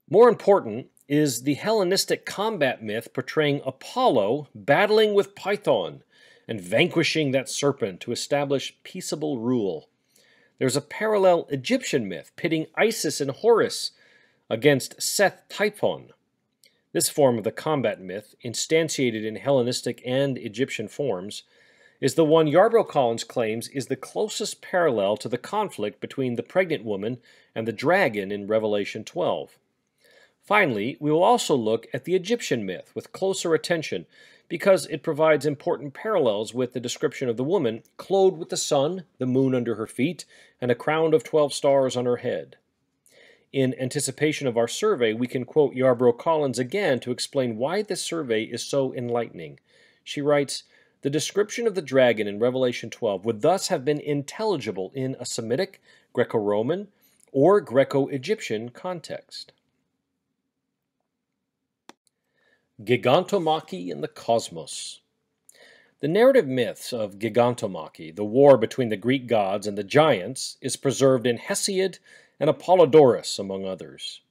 More important is the Hellenistic combat myth portraying Apollo battling with Python and vanquishing that serpent to establish peaceable rule. There's a parallel Egyptian myth pitting Isis and Horus against Seth Typhon. This form of the combat myth, instantiated in Hellenistic and Egyptian forms, is the one Yarbrough Collins claims is the closest parallel to the conflict between the pregnant woman and the dragon in Revelation 12. Finally, we will also look at the Egyptian myth with closer attention, because it provides important parallels with the description of the woman clothed with the sun, the moon under her feet, and a crown of 12 stars on her head. In anticipation of our survey, we can quote Yarbrough Collins again to explain why this survey is so enlightening. She writes, "The description of the dragon in Revelation 12 would thus have been intelligible in a Semitic, Greco-Roman, or Greco-Egyptian context." Gigantomachy in the Cosmos. The narrative myths of Gigantomachy, the war between the Greek gods and the giants, is preserved in Hesiod and Apollodorus, among others.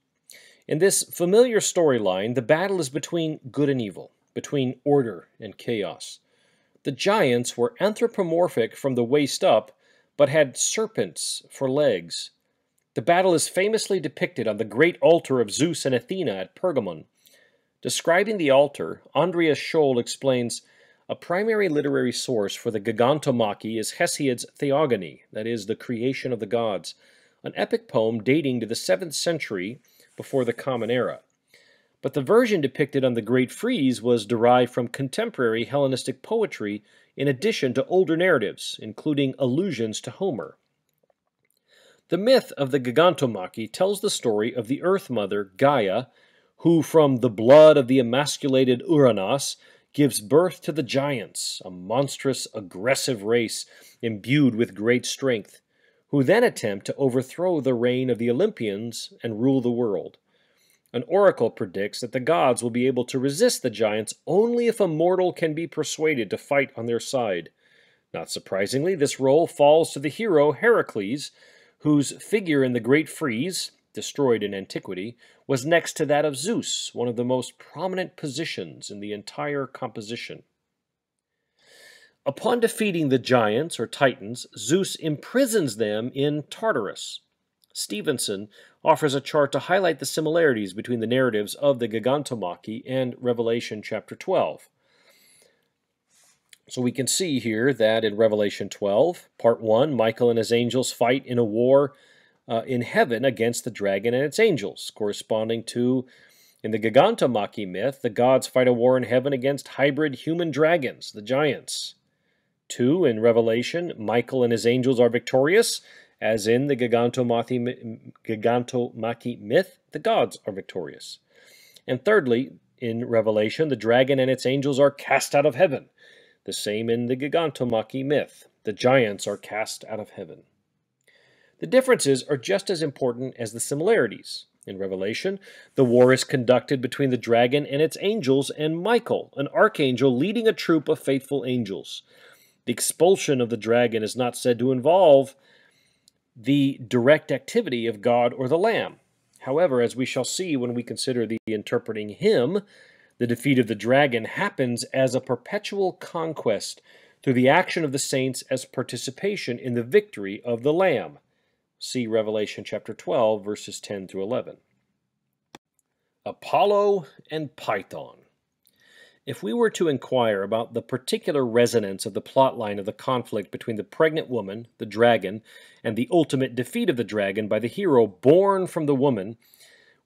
In this familiar storyline, the battle is between good and evil, between order and chaos. The giants were anthropomorphic from the waist up, but had serpents for legs. The battle is famously depicted on the great altar of Zeus and Athena at Pergamon. Describing the altar, Andreas Scholl explains, "A primary literary source for the Gigantomachy is Hesiod's Theogony, that is, the creation of the gods, an epic poem dating to the 7th century before the Common Era. But the version depicted on the Great Frieze was derived from contemporary Hellenistic poetry in addition to older narratives, including allusions to Homer. The myth of the Gigantomachy tells the story of the Earth Mother, Gaia, who from the blood of the emasculated Uranos gives birth to the giants, a monstrous, aggressive race imbued with great strength, who then attempt to overthrow the reign of the Olympians and rule the world. An oracle predicts that the gods will be able to resist the giants only if a mortal can be persuaded to fight on their side. Not surprisingly, this role falls to the hero Heracles, whose figure in the Great Frieze, destroyed in antiquity, was next to that of Zeus, one of the most prominent positions in the entire composition. Upon defeating the giants or titans, Zeus imprisons them in Tartarus. Stevenson offers a chart to highlight the similarities between the narratives of the Gigantomachy and Revelation chapter 12. So we can see here that in Revelation 12, part 1, Michael and his angels fight in a war in heaven against the dragon and its angels, corresponding to, in the Gigantomachy myth, the gods fight a war in heaven against hybrid human dragons, the giants. 2, in Revelation, Michael and his angels are victorious, as in the Gigantomachy myth, the gods are victorious. And thirdly, in Revelation, the dragon and its angels are cast out of heaven. The same in the Gigantomachy myth. The giants are cast out of heaven. The differences are just as important as the similarities. In Revelation, the war is conducted between the dragon and its angels and Michael, an archangel leading a troop of faithful angels. The expulsion of the dragon is not said to involve the direct activity of God or the Lamb. However, as we shall see when we consider the interpreting hymn, the defeat of the dragon happens as a perpetual conquest through the action of the saints as participation in the victory of the Lamb. See Revelation chapter 12, verses 10 through 11. Apollo and Python. If we were to inquire about the particular resonance of the plotline of the conflict between the pregnant woman, the dragon, and the ultimate defeat of the dragon by the hero born from the woman,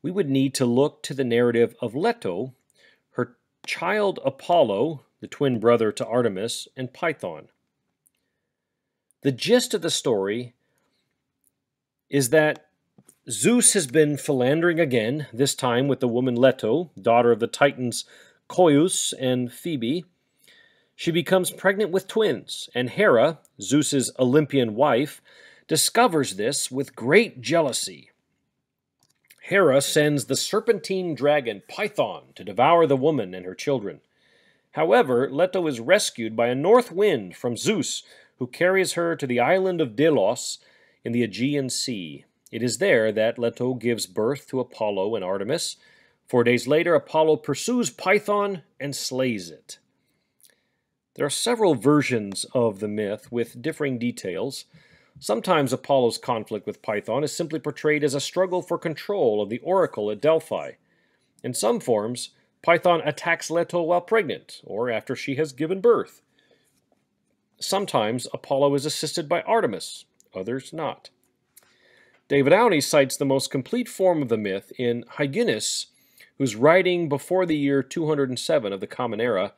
we would need to look to the narrative of Leto, her child Apollo, the twin brother to Artemis, and Python. The gist of the story is that Zeus has been philandering again, this time with the woman Leto, daughter of the Titans Coeus and Phoebe. She becomes pregnant with twins, and Hera, Zeus's Olympian wife, discovers this with great jealousy. Hera sends the serpentine dragon Python to devour the woman and her children. However, Leto is rescued by a north wind from Zeus, who carries her to the island of Delos in the Aegean Sea. It is there that Leto gives birth to Apollo and Artemis. 4 days later, Apollo pursues Python and slays it. There are several versions of the myth with differing details. Sometimes Apollo's conflict with Python is simply portrayed as a struggle for control of the oracle at Delphi. In some forms, Python attacks Leto while pregnant, or after she has given birth. Sometimes Apollo is assisted by Artemis, others not. David Owney cites the most complete form of the myth in Hyginus, who's writing before the year 207 of the Common Era,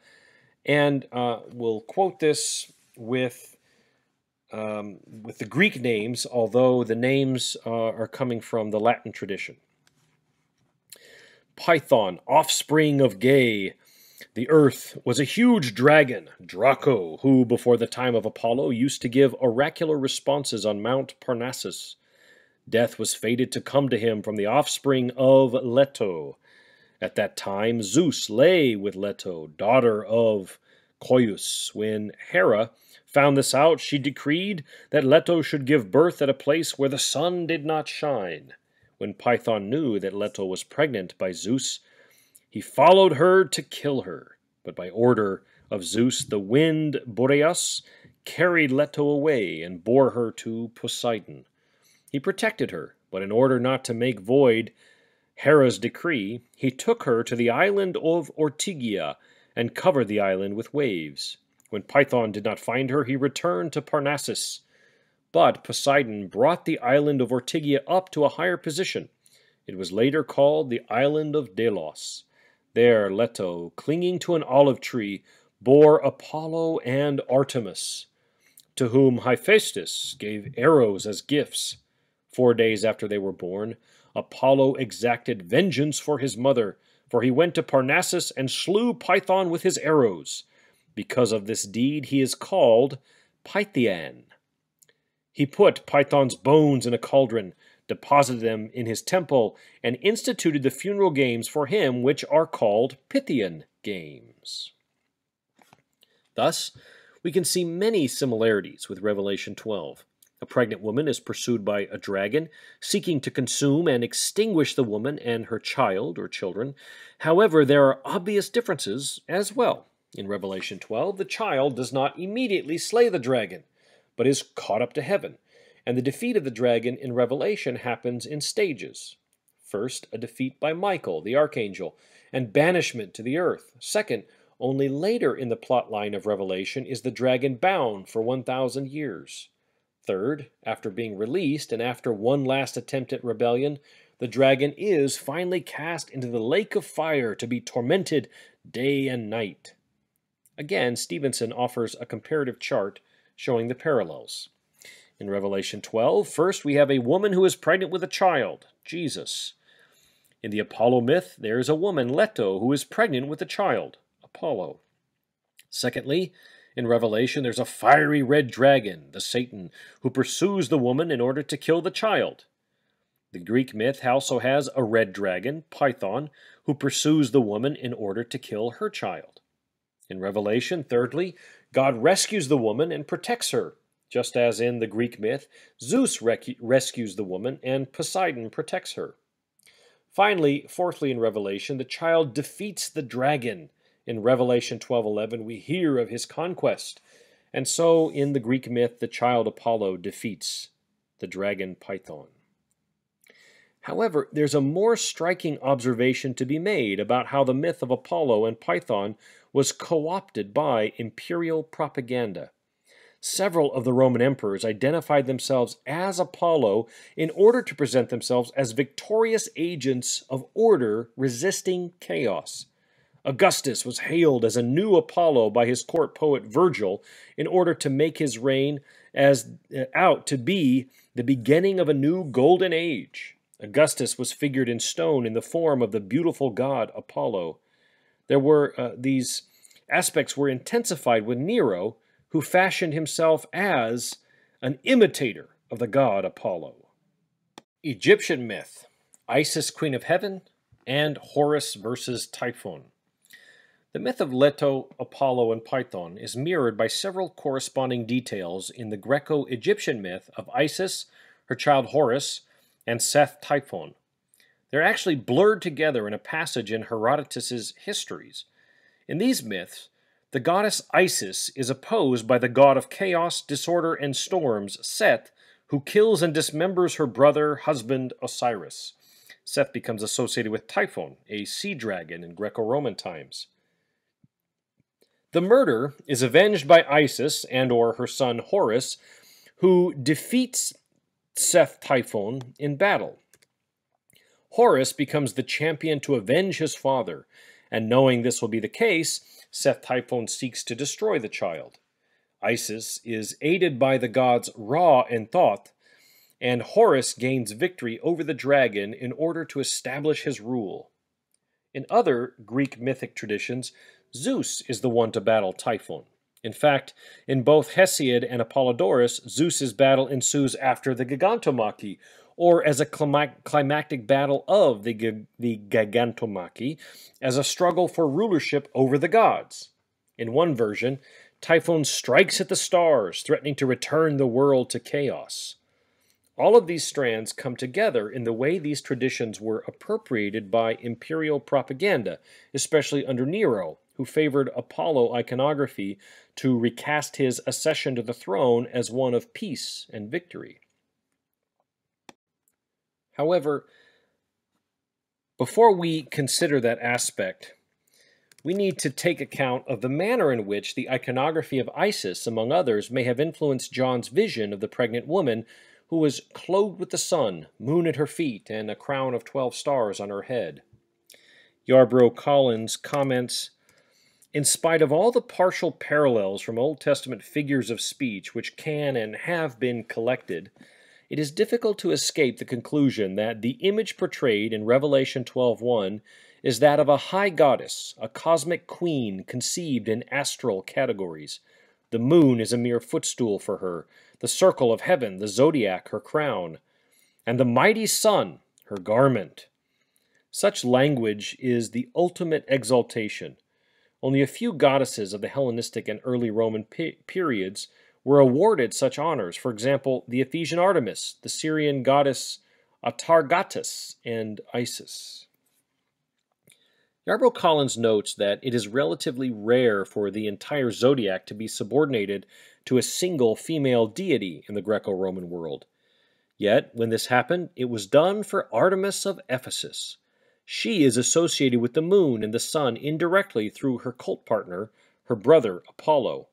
and we'll quote this with the Greek names, although the names are coming from the Latin tradition. Python, offspring of Ge, the earth, was a huge dragon, Draco, who, before the time of Apollo, used to give oracular responses on Mount Parnassus. Death was fated to come to him from the offspring of Leto. At that time, Zeus lay with Leto, daughter of Coeus. When Hera found this out, she decreed that Leto should give birth at a place where the sun did not shine. When Python knew that Leto was pregnant by Zeus, he followed her to kill her. But by order of Zeus, the wind Boreas carried Leto away and bore her to Poseidon. He protected her, but in order not to make void Hera's decree, he took her to the island of Ortygia and covered the island with waves. When Python did not find her, he returned to Parnassus. But Poseidon brought the island of Ortygia up to a higher position. It was later called the island of Delos. There Leto, clinging to an olive tree, bore Apollo and Artemis, to whom Hephaestus gave arrows as gifts. 4 days after they were born, Apollo exacted vengeance for his mother, for he went to Parnassus and slew Python with his arrows. Because of this deed he is called Pythian. He put Python's bones in a cauldron, deposited them in his temple, and instituted the funeral games for him, which are called Pythian games. Thus, we can see many similarities with Revelation 12. A pregnant woman is pursued by a dragon, seeking to consume and extinguish the woman and her child or children. However, there are obvious differences as well. In Revelation 12, the child does not immediately slay the dragon, but is caught up to heaven, and the defeat of the dragon in Revelation happens in stages. First, a defeat by Michael, the archangel, and banishment to the earth. Second, only later in the plot line of Revelation is the dragon bound for 1,000 years. Third, after being released and after one last attempt at rebellion, the dragon is finally cast into the lake of fire to be tormented day and night. Again, Stevenson offers a comparative chart showing the parallels. In Revelation 12, first we have a woman who is pregnant with a child, Jesus. In the Apollo myth, there is a woman, Leto, who is pregnant with a child, Apollo. Secondly, in Revelation, there's a fiery red dragon, the Satan, who pursues the woman in order to kill the child. The Greek myth also has a red dragon, Python, who pursues the woman in order to kill her child. In Revelation, thirdly, God rescues the woman and protects her, just as in the Greek myth, Zeus rescues the woman and Poseidon protects her. Finally, fourthly, in Revelation, the child defeats the dragon. In Revelation 12:11, we hear of his conquest. And so, in the Greek myth, the child Apollo defeats the dragon Python. However, there's a more striking observation to be made about how the myth of Apollo and Python was co-opted by imperial propaganda. Several of the Roman emperors identified themselves as Apollo in order to present themselves as victorious agents of order resisting chaos. Augustus was hailed as a new Apollo by his court poet Virgil in order to make his reign out to be the beginning of a new golden age. Augustus was figured in stone in the form of the beautiful god Apollo. These aspects were intensified with Nero, who fashioned himself as an imitator of the god Apollo. Egyptian myth, Isis, Queen of Heaven, and Horus versus Typhon. The myth of Leto, Apollo, and Python is mirrored by several corresponding details in the Greco-Egyptian myth of Isis, her child Horus, and Seth Typhon. They're actually blurred together in a passage in Herodotus's Histories. In these myths, the goddess Isis is opposed by the god of chaos, disorder, and storms, Seth, who kills and dismembers her brother, husband, Osiris. Seth becomes associated with Typhon, a sea dragon in Greco-Roman times. The murder is avenged by Isis and/or her son Horus, who defeats Seth Typhon in battle. Horus becomes the champion to avenge his father, and knowing this will be the case, Seth Typhon seeks to destroy the child. Isis is aided by the gods Ra and Thoth, and Horus gains victory over the dragon in order to establish his rule. In other Greek mythic traditions, Zeus is the one to battle Typhon. In fact, in both Hesiod and Apollodorus, Zeus's battle ensues after the Gigantomachy, or as a climactic battle of the Gigantomachy, as a struggle for rulership over the gods. In one version, Typhon strikes at the stars, threatening to return the world to chaos. All of these strands come together in the way these traditions were appropriated by imperial propaganda, especially under Nero, who favored Apollo iconography to recast his accession to the throne as one of peace and victory. However, before we consider that aspect, we need to take account of the manner in which the iconography of Isis, among others, may have influenced John's vision of the pregnant woman who was clothed with the sun, moon at her feet, and a crown of 12 stars on her head. Yarbrough Collins comments, in spite of all the partial parallels from Old Testament figures of speech which can and have been collected, it is difficult to escape the conclusion that the image portrayed in Revelation 12:1 is that of a high goddess, a cosmic queen conceived in astral categories. The moon is a mere footstool for her, the circle of heaven, the zodiac, her crown, and the mighty sun, her garment. Such language is the ultimate exaltation. Only a few goddesses of the Hellenistic and early Roman periods were awarded such honors. For example, the Ephesian Artemis, the Syrian goddess Atargatis, and Isis. Yarbrough Collins notes that it is relatively rare for the entire zodiac to be subordinated to a single female deity in the Greco-Roman world. Yet, when this happened, it was done for Artemis of Ephesus. She is associated with the moon and the sun indirectly through her cult partner, her brother Apollo.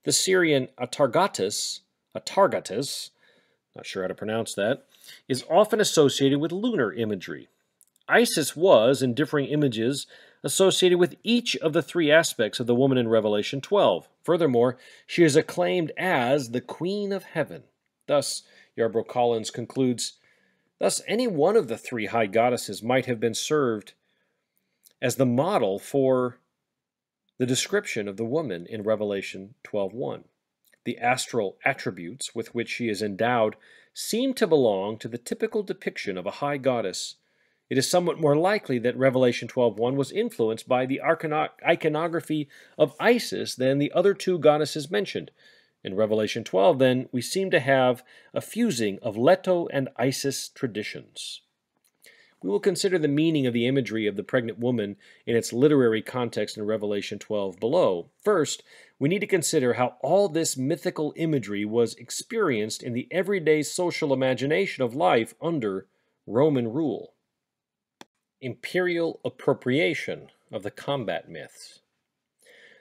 The Syrian Atargatis, not sure how to pronounce that, is often associated with lunar imagery. Isis was, in differing images, associated with each of the three aspects of the woman in Revelation 12. Furthermore, she is acclaimed as the Queen of Heaven. Thus, Yarbrough Collins concludes, thus any one of the three high goddesses might have been served as the model for the description of the woman in Revelation 12:1. The astral attributes with which she is endowed seem to belong to the typical depiction of a high goddess. It is somewhat more likely that Revelation 12:1 was influenced by the iconography of Isis than the other two goddesses mentioned. In Revelation 12, then, we seem to have a fusing of Leto and Isis traditions. We will consider the meaning of the imagery of the pregnant woman in its literary context in Revelation 12 below. First, we need to consider how all this mythical imagery was experienced in the everyday social imagination of life under Roman rule. Imperial appropriation of the combat myths.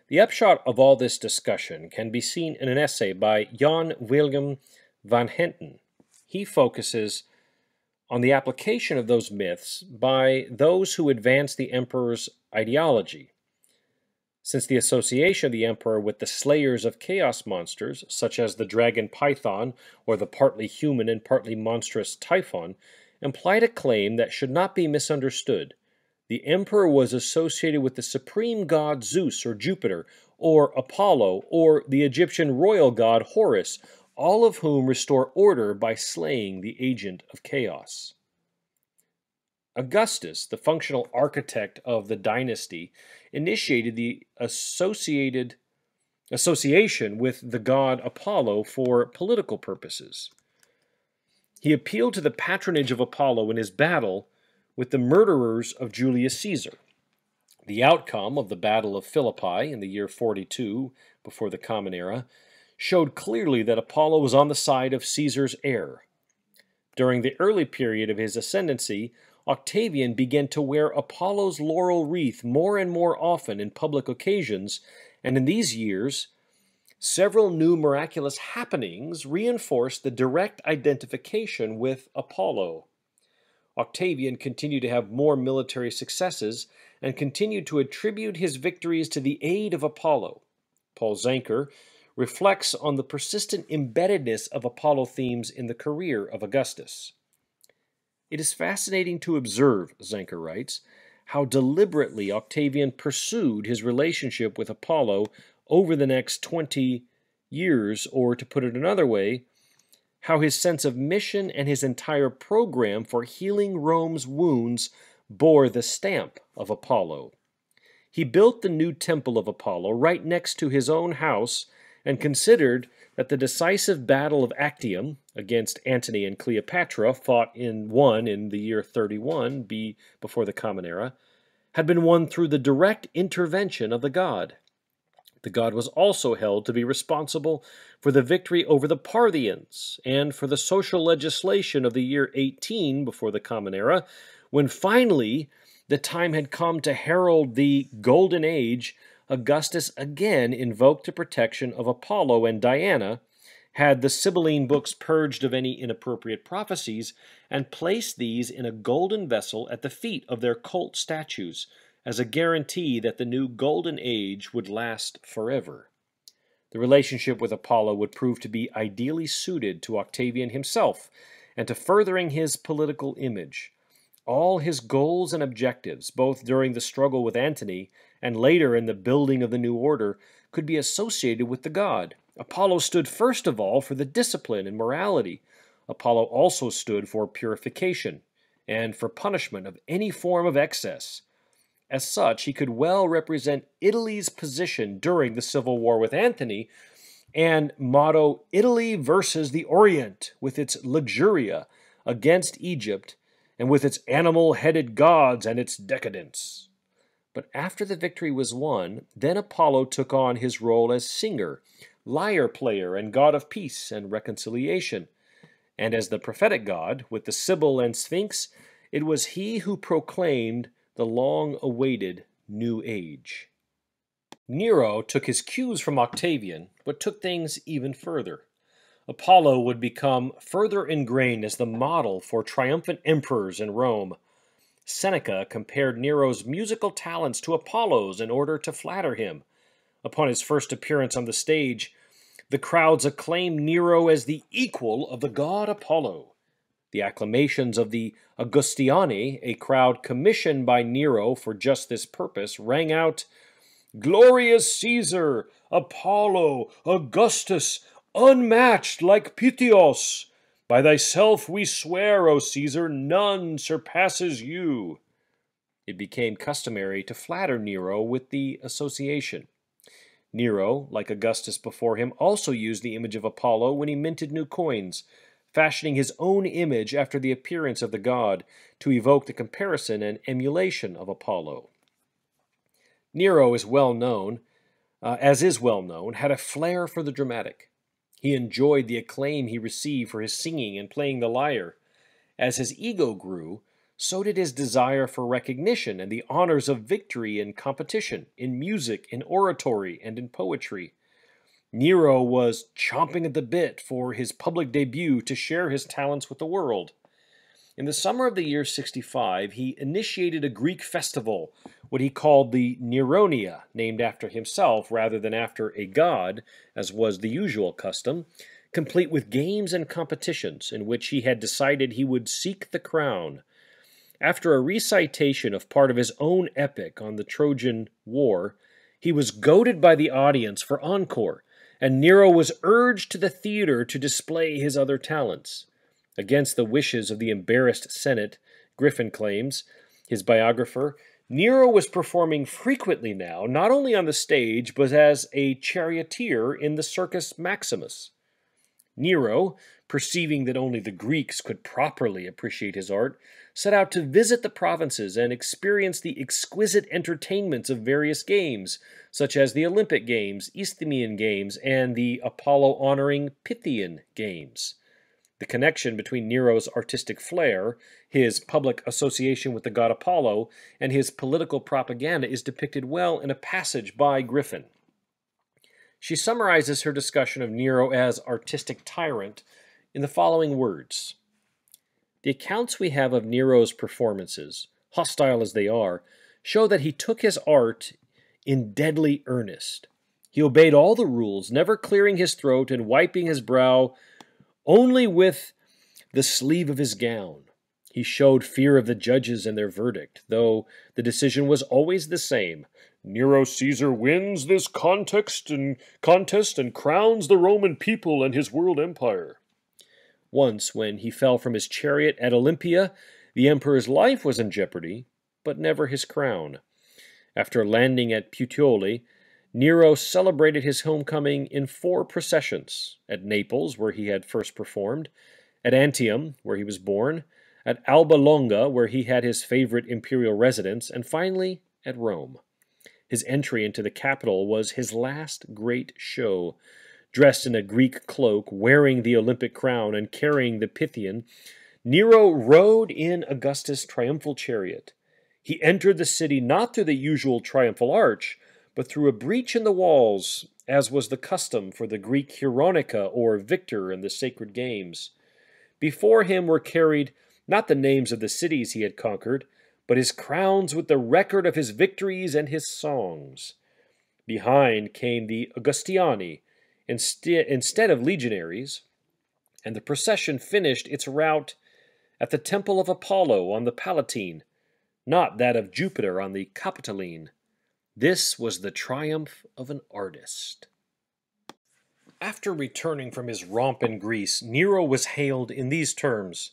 The upshot of all this discussion can be seen in an essay by Jan Willem van Henten. He focuses on the application of those myths by those who advance the emperor's ideology. Since the association of the emperor with the slayers of chaos monsters, such as the dragon Python or the partly human and partly monstrous Typhon, implied a claim that should not be misunderstood. The emperor was associated with the supreme god Zeus or Jupiter, or Apollo, or the Egyptian royal god Horus, all of whom restore order by slaying the agent of chaos. Augustus, the functional architect of the dynasty, initiated the association with the god Apollo for political purposes. He appealed to the patronage of Apollo in his battle with the murderers of Julius Caesar. The outcome of the Battle of Philippi in the year 42 before the Common Era showed clearly that Apollo was on the side of Caesar's heir. During the early period of his ascendancy, Octavian began to wear Apollo's laurel wreath more and more often in public occasions, and in these years, several new miraculous happenings reinforced the direct identification with Apollo. Octavian continued to have more military successes and continued to attribute his victories to the aid of Apollo. Paul Zanker reflects on the persistent embeddedness of Apollo themes in the career of Augustus. It is fascinating to observe, Zanker writes, how deliberately Octavian pursued his relationship with Apollo over the next 20 years, or to put it another way, how his sense of mission and his entire program for healing Rome's wounds bore the stamp of Apollo. He built the new temple of Apollo right next to his own house and considered that the decisive battle of Actium against Antony and Cleopatra, fought in the year 31 before the Common Era, had been won through the direct intervention of the god. The god was also held to be responsible for the victory over the Parthians and for the social legislation of the year 18 before the Common Era, when finally the time had come to herald the Golden Age. Augustus again invoked the protection of Apollo and Diana, had the Sibylline books purged of any inappropriate prophecies, and placed these in a golden vessel at the feet of their cult statues, as a guarantee that the new Golden Age would last forever. The relationship with Apollo would prove to be ideally suited to Octavian himself and to furthering his political image. All his goals and objectives, both during the struggle with Antony and later in the building of the new order, could be associated with the god. Apollo stood first of all for the discipline and morality. Apollo also stood for purification and for punishment of any form of excess. As such, he could well represent Italy's position during the civil war with Antony and motto Italy versus the Orient, with its luxuria, against Egypt, and with its animal-headed gods and its decadence. But after the victory was won, then Apollo took on his role as singer, lyre player, and god of peace and reconciliation. And as the prophetic god, with the Sibyl and Sphinx, it was he who proclaimed the long-awaited new age. Nero took his cues from Octavian, but took things even further. Apollo would become further ingrained as the model for triumphant emperors in Rome. Seneca compared Nero's musical talents to Apollo's in order to flatter him. Upon his first appearance on the stage, the crowds acclaimed Nero as the equal of the god Apollo. The acclamations of the Augustiani, a crowd commissioned by Nero for just this purpose, rang out, "Glorious Caesar, Apollo, Augustus, unmatched like Pythios! By thyself we swear, O Caesar, none surpasses you." It became customary to flatter Nero with the association. Nero, like Augustus before him, also used the image of Apollo when he minted new coins, fashioning his own image after the appearance of the god to evoke the comparison and emulation of Apollo. Nero is well known, had a flair for the dramatic. He enjoyed the acclaim he received for his singing and playing the lyre. As his ego grew, so did his desire for recognition and the honors of victory in competition, in music, in oratory, and in poetry. Nero was chomping at the bit for his public debut to share his talents with the world. In the summer of the year 65, he initiated a Greek festival, what he called the Neronia, named after himself rather than after a god, as was the usual custom, complete with games and competitions in which he had decided he would seek the crown. After a recitation of part of his own epic on the Trojan War, he was goaded by the audience for encore, and Nero was urged to the theater to display his other talents. Against the wishes of the embarrassed Senate, Griffin claims, his biographer, Nero was performing frequently now, not only on the stage, but as a charioteer in the Circus Maximus. Nero, perceiving that only the Greeks could properly appreciate his art, set out to visit the provinces and experience the exquisite entertainments of various games, such as the Olympic Games, Isthmian Games, and the Apollo-honoring Pythian Games. The connection between Nero's artistic flair, his public association with the god Apollo, and his political propaganda is depicted well in a passage by Griffin. She summarizes her discussion of Nero as artistic tyrant in the following words. The accounts we have of Nero's performances, hostile as they are, show that he took his art in deadly earnest. He obeyed all the rules, never clearing his throat and wiping his brow only with the sleeve of his gown. He showed fear of the judges and their verdict, though the decision was always the same. Nero Caesar wins this contest and crowns the Roman people and his world empire. Once, when he fell from his chariot at Olympia, the emperor's life was in jeopardy, but never his crown. After landing at Puteoli, Nero celebrated his homecoming in 4 processions: at Naples, where he had first performed, at Antium, where he was born, at Alba Longa, where he had his favorite imperial residence, and finally at Rome. His entry into the capital was his last great show. Dressed in a Greek cloak, wearing the Olympic crown, and carrying the Pythian, Nero rode in Augustus' triumphal chariot. He entered the city not through the usual triumphal arch, but through a breach in the walls, as was the custom for the Greek hieronica or victor in the sacred games. Before him were carried not the names of the cities he had conquered, but his crowns with the record of his victories and his songs. Behind came the Augustiani, instead of legionaries, and the procession finished its route at the temple of Apollo on the Palatine, not that of Jupiter on the Capitoline. This was the triumph of an artist. After returning from his romp in Greece, Nero was hailed in these terms.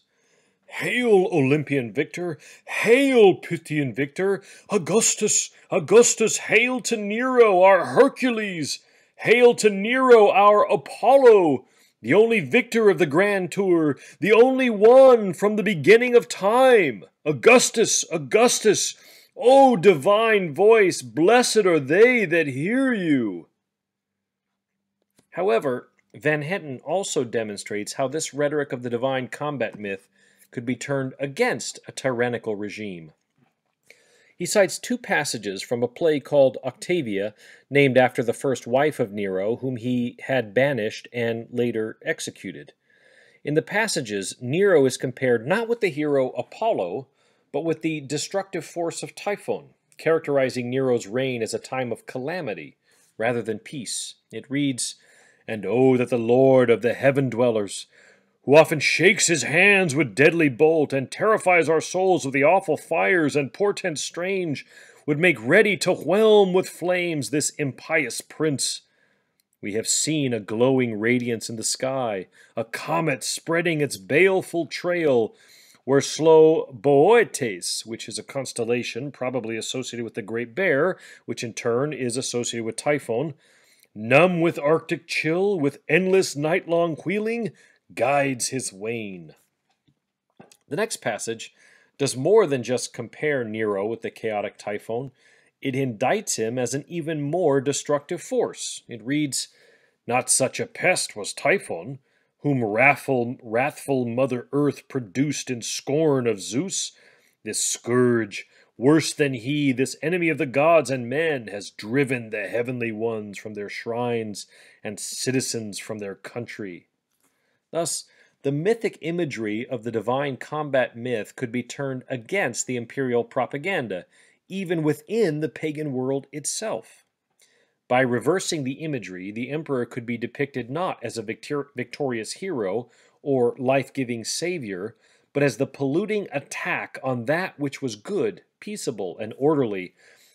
"Hail, Olympian victor! Hail, Pythian victor! Augustus! Augustus! Hail to Nero, our Hercules! Hail to Nero, our Apollo! The only victor of the grand tour, the only one from the beginning of time! Augustus! Augustus! O divine voice, blessed are they that hear you. However, Van Hetten also demonstrates how this rhetoric of the divine combat myth could be turned against a tyrannical regime. He cites two passages from a play called Octavia, named after the first wife of Nero, whom he had banished and later executed. In the passages, Nero is compared not with the hero Apollo, but with the destructive force of Typhon, characterizing Nero's reign as a time of calamity rather than peace. It reads, "And oh, that the Lord of the heaven-dwellers, who often shakes his hands with deadly bolt, and terrifies our souls with the awful fires and portents strange, would make ready to whelm with flames this impious prince. We have seen a glowing radiance in the sky, a comet spreading its baleful trail, where slow Boötes, which is a constellation probably associated with the Great Bear, which in turn is associated with Typhon, numb with arctic chill, with endless night-long wheeling, guides his wane." The next passage does more than just compare Nero with the chaotic Typhon. It indicts him as an even more destructive force. It reads, "Not such a pest was Typhon, whom wrathful Mother Earth produced in scorn of Zeus. This scourge, worse than he, this enemy of the gods and men, has driven the heavenly ones from their shrines and citizens from their country." Thus, the mythic imagery of the divine combat myth could be turned against the imperial propaganda, even within the pagan world itself. By reversing the imagery, the emperor could be depicted not as a victorious hero or life-giving savior, but as the polluting attack on that which was good, peaceable, and orderly.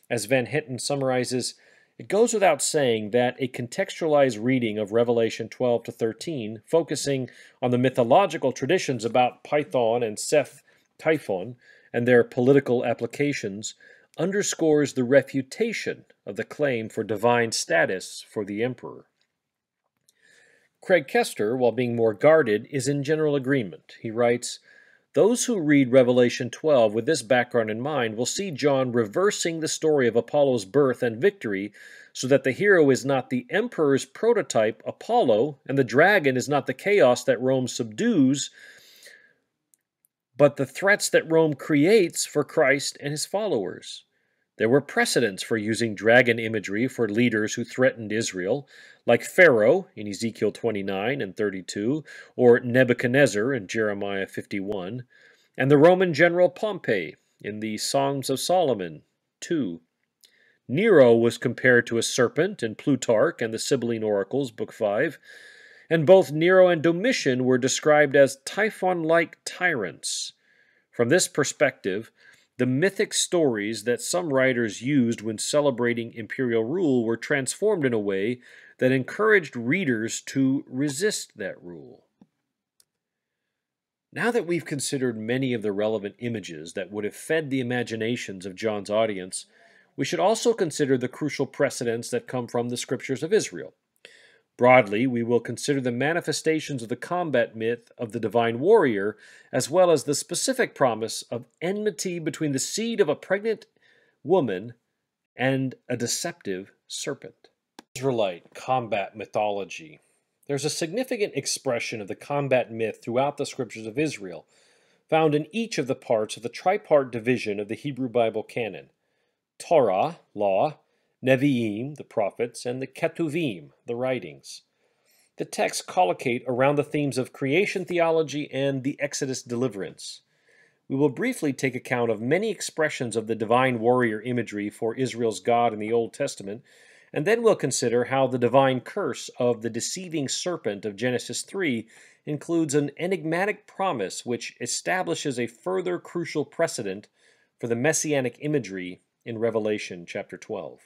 As Van Hetten summarizes, it goes without saying that a contextualized reading of Revelation 12 to 13, focusing on the mythological traditions about Python and Seth Typhon and their political applications, underscores the refutation of the claim for divine status for the emperor. Craig Kester, while being more guarded, is in general agreement. He writes, "Those who read Revelation 12 with this background in mind will see John reversing the story of Apollo's birth and victory so that the hero is not the emperor's prototype, Apollo, and the dragon is not the chaos that Rome subdues, but the threats that Rome creates for Christ and his followers. There were precedents for using dragon imagery for leaders who threatened Israel, like Pharaoh in Ezekiel 29 and 32, or Nebuchadnezzar in Jeremiah 51, and the Roman general Pompey in the Songs of Solomon 2. Nero was compared to a serpent in Plutarch and the Sibylline Oracles, Book 5, and both Nero and Domitian were described as Typhon-like tyrants. From this perspective, the mythic stories that some writers used when celebrating imperial rule were transformed in a way that encouraged readers to resist that rule. Now that we've considered many of the relevant images that would have fed the imaginations of John's audience, we should also consider the crucial precedents that come from the scriptures of Israel. Broadly, we will consider the manifestations of the combat myth of the divine warrior, as well as the specific promise of enmity between the seed of a pregnant woman and a deceptive serpent. Israelite combat mythology. There's a significant expression of the combat myth throughout the scriptures of Israel, found in each of the parts of the tripart division of the Hebrew Bible canon: Torah, law, Nevi'im, the prophets, and the Ketuvim, the writings. The texts collocate around the themes of creation theology and the Exodus deliverance. We will briefly take account of many expressions of the divine warrior imagery for Israel's God in the Old Testament, and then we'll consider how the divine curse of the deceiving serpent of Genesis 3 includes an enigmatic promise which establishes a further crucial precedent for the messianic imagery in Revelation chapter 12.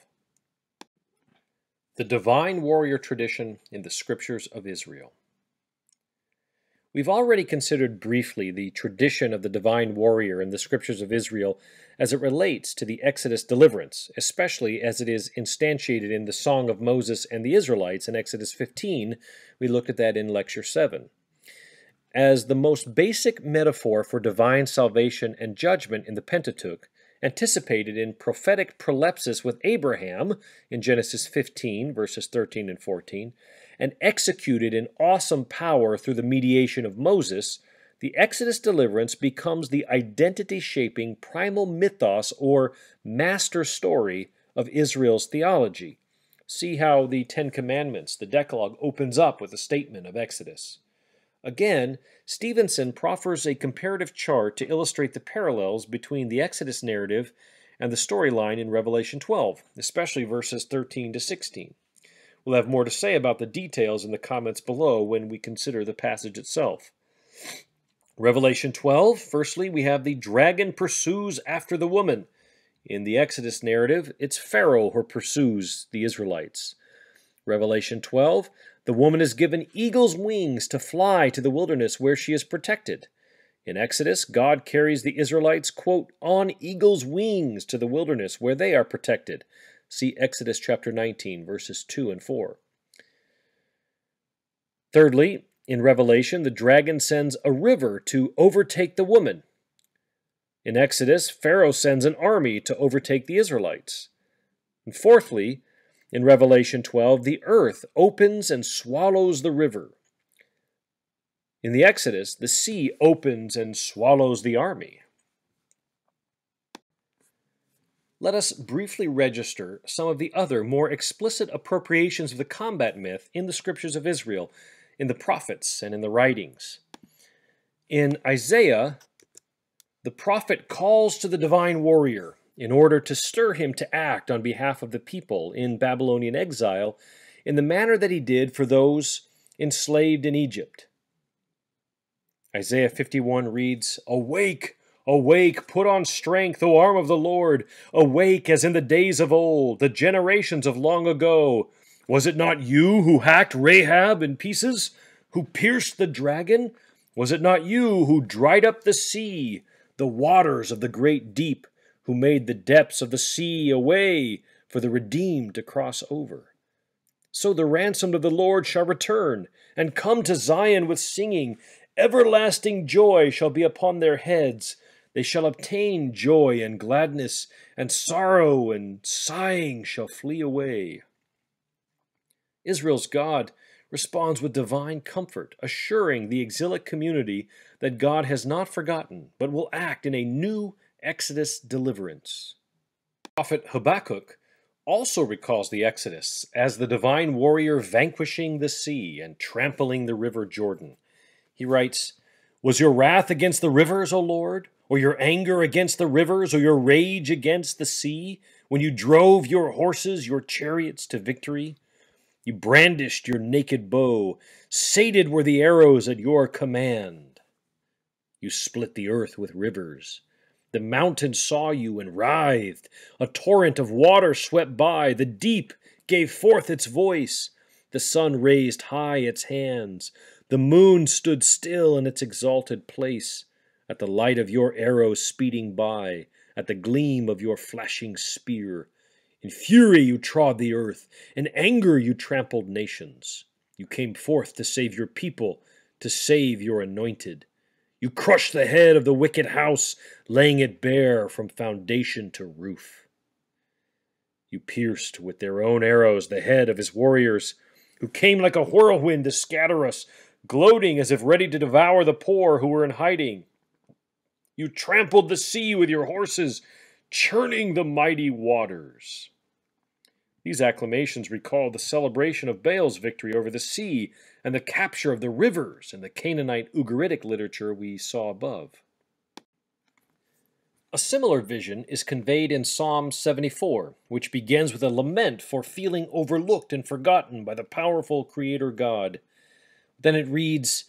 The divine warrior tradition in the scriptures of Israel. We've already considered briefly the tradition of the divine warrior in the scriptures of Israel as it relates to the Exodus deliverance, especially as it is instantiated in the Song of Moses and the Israelites in Exodus 15. We looked at that in Lecture 7. As the most basic metaphor for divine salvation and judgment in the Pentateuch, anticipated in prophetic prolepsis with Abraham in Genesis 15, verses 13 and 14, and executed in awesome power through the mediation of Moses, the Exodus deliverance becomes the identity-shaping primal mythos or master story of Israel's theology. See how the Ten Commandments, the Decalogue, opens up with a statement of Exodus. Again, Stevenson proffers a comparative chart to illustrate the parallels between the Exodus narrative and the storyline in Revelation 12, especially verses 13 to 16. We'll have more to say about the details in the comments below when we consider the passage itself. Revelation 12, firstly, we have the dragon pursues after the woman. In the Exodus narrative, it's Pharaoh who pursues the Israelites. Revelation 12, the woman is given eagle's wings to fly to the wilderness where she is protected. In Exodus, God carries the Israelites, quote, on eagle's wings to the wilderness where they are protected. See Exodus chapter 19, verses 2 and 4. Thirdly, in Revelation, the dragon sends a river to overtake the woman. In Exodus, Pharaoh sends an army to overtake the Israelites. And fourthly, in Revelation 12, the earth opens and swallows the river. In the Exodus, the sea opens and swallows the army. Let us briefly register some of the other, more explicit appropriations of the combat myth in the scriptures of Israel, in the prophets, and in the writings. In Isaiah, the prophet calls to the divine warrior in order to stir him to act on behalf of the people in Babylonian exile in the manner that he did for those enslaved in Egypt. Isaiah 51 reads, "Awake, awake, put on strength, O arm of the Lord. Awake as in the days of old, the generations of long ago. Was it not you who hacked Rahab in pieces, who pierced the dragon? Was it not you who dried up the sea, the waters of the great deep, who made the depths of the sea a way for the redeemed to cross over? So the ransomed of the Lord shall return, and come to Zion with singing. Everlasting joy shall be upon their heads. They shall obtain joy and gladness, and sorrow and sighing shall flee away." Israel's God responds with divine comfort, assuring the exilic community that God has not forgotten, but will act in a new Exodus deliverance. Prophet Habakkuk also recalls the Exodus as the divine warrior vanquishing the sea and trampling the river Jordan. He writes, "Was your wrath against the rivers, O Lord, or your anger against the rivers, or your rage against the sea, when you drove your horses, your chariots to victory? You brandished your naked bow. Sated were the arrows at your command. You split the earth with rivers. The mountains saw you and writhed. A torrent of water swept by. The deep gave forth its voice. The sun raised high its hands. The moon stood still in its exalted place. At the light of your arrows speeding by, at the gleam of your flashing spear. In fury you trod the earth. In anger you trampled nations. You came forth to save your people, to save your anointed. You crushed the head of the wicked house, laying it bare from foundation to roof. You pierced with their own arrows the head of his warriors, who came like a whirlwind to scatter us, gloating as if ready to devour the poor who were in hiding. You trampled the sea with your horses, churning the mighty waters." These acclamations recall the celebration of Baal's victory over the sea and the capture of the rivers in the Canaanite Ugaritic literature we saw above. A similar vision is conveyed in Psalm 74, which begins with a lament for feeling overlooked and forgotten by the powerful Creator God. Then it reads,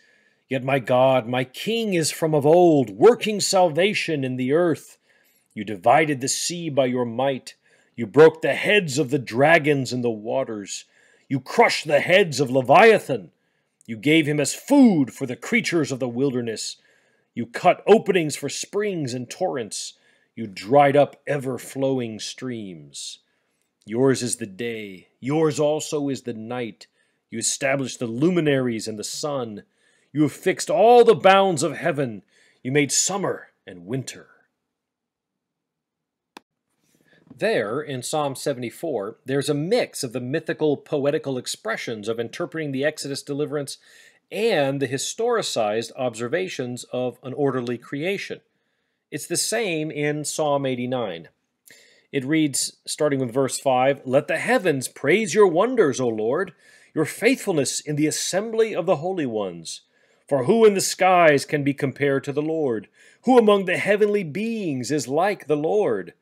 "Yet my God, my King is from of old, working salvation in the earth. You divided the sea by your might. You broke the heads of the dragons in the waters. You crushed the heads of Leviathan. You gave him as food for the creatures of the wilderness. You cut openings for springs and torrents. You dried up ever-flowing streams. Yours is the day. Yours also is the night. You established the luminaries and the sun. You have fixed all the bounds of heaven. You made summer and winter." There, in Psalm 74, there's a mix of the mythical, poetical expressions of interpreting the Exodus deliverance and the historicized observations of an orderly creation. It's the same in Psalm 89. It reads, starting with verse 5, "Let the heavens praise your wonders, O Lord, your faithfulness in the assembly of the holy ones. For who in the skies can be compared to the Lord? Who among the heavenly beings is like the Lord?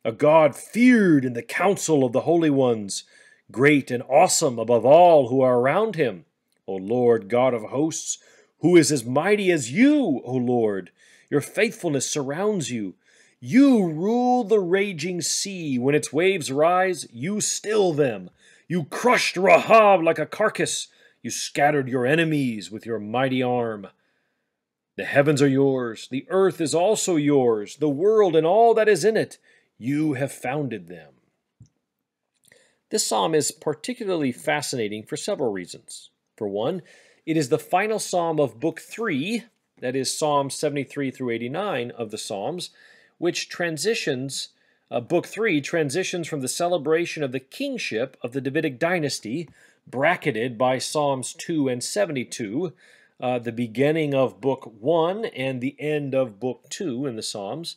A God feared in the council of the holy ones, great and awesome above all who are around him. O Lord, God of hosts, who is as mighty as you, O Lord? Your faithfulness surrounds you. You rule the raging sea. When its waves rise, you still them. You crushed Rahab like a carcass. You scattered your enemies with your mighty arm. The heavens are yours. The earth is also yours. The world and all that is in it. You have founded them." This psalm is particularly fascinating for several reasons. For one, it is the final psalm of Book 3, that is Psalms 73 through 89 of the Psalms, which transitions, Book 3 transitions from the celebration of the kingship of the Davidic dynasty, bracketed by Psalms 2 and 72, the beginning of Book 1 and the end of Book 2 in the Psalms,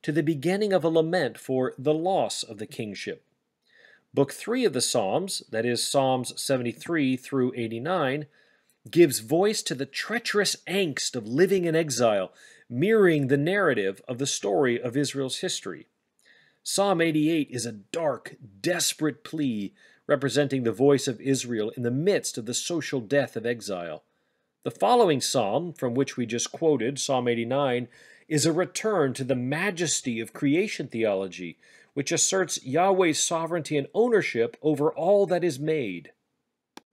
to the beginning of a lament for the loss of the kingship. Book 3 of the Psalms, that is Psalms 73 through 89, gives voice to the treacherous angst of living in exile, mirroring the narrative of the story of Israel's history. Psalm 88 is a dark, desperate plea representing the voice of Israel in the midst of the social death of exile. The following psalm, from which we just quoted, Psalm 89, is a return to the majesty of creation theology, which asserts Yahweh's sovereignty and ownership over all that is made.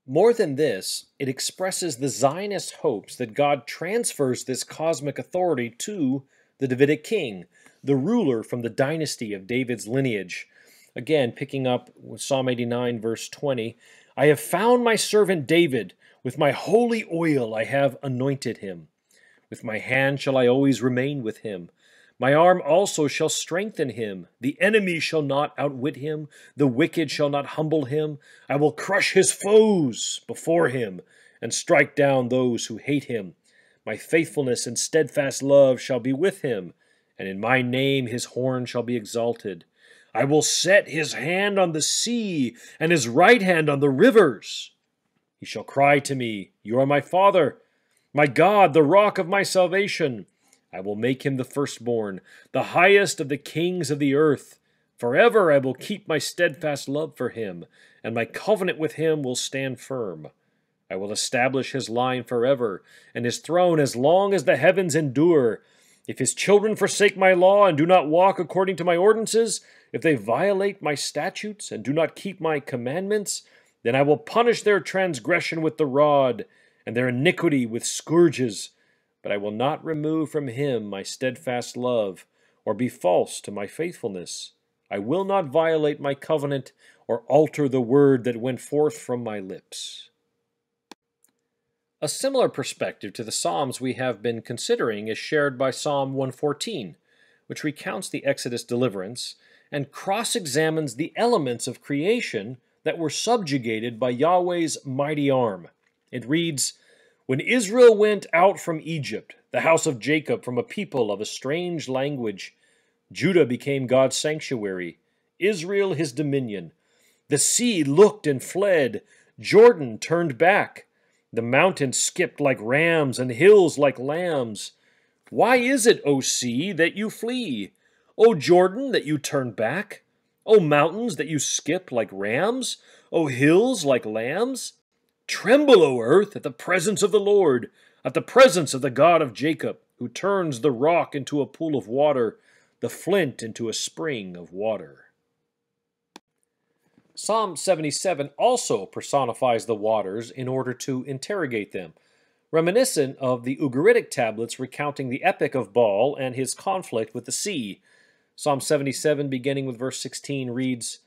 More than this, it expresses the Zionist hopes that God transfers this cosmic authority to the Davidic king, the ruler from the dynasty of David's lineage. Again, picking up with Psalm 89, verse 20, "I have found my servant David. With my holy oil I have anointed him. With my hand shall I always remain with him. My arm also shall strengthen him. The enemy shall not outwit him. The wicked shall not humble him. I will crush his foes before him and strike down those who hate him. My faithfulness and steadfast love shall be with him, and in my name his horn shall be exalted. I will set his hand on the sea and his right hand on the rivers. He shall cry to me, 'You are my Father, my God, the rock of my salvation.' I will make him the firstborn, the highest of the kings of the earth. Forever I will keep my steadfast love for him, and my covenant with him will stand firm. I will establish his line forever, and his throne as long as the heavens endure. If his children forsake my law and do not walk according to my ordinances, if they violate my statutes and do not keep my commandments, then I will punish their transgression with the rod, and their iniquity with scourges. But I will not remove from him my steadfast love, or be false to my faithfulness. I will not violate my covenant, or alter the word that went forth from my lips." A similar perspective to the Psalms we have been considering is shared by Psalm 114, which recounts the Exodus deliverance and cross-examines the elements of creation that were subjugated by Yahweh's mighty arm. It reads, "When Israel went out from Egypt, the house of Jacob from a people of a strange language, Judah became God's sanctuary, Israel his dominion. The sea looked and fled, Jordan turned back. The mountains skipped like rams and hills like lambs. Why is it, O sea, that you flee? O Jordan, that you turn back? O mountains, that you skip like rams? O hills, like lambs? Tremble, O earth, at the presence of the Lord, at the presence of the God of Jacob, who turns the rock into a pool of water, the flint into a spring of water." Psalm 77 also personifies the waters in order to interrogate them, reminiscent of the Ugaritic tablets recounting the epic of Baal and his conflict with the sea. Psalm 77, beginning with verse 16, reads,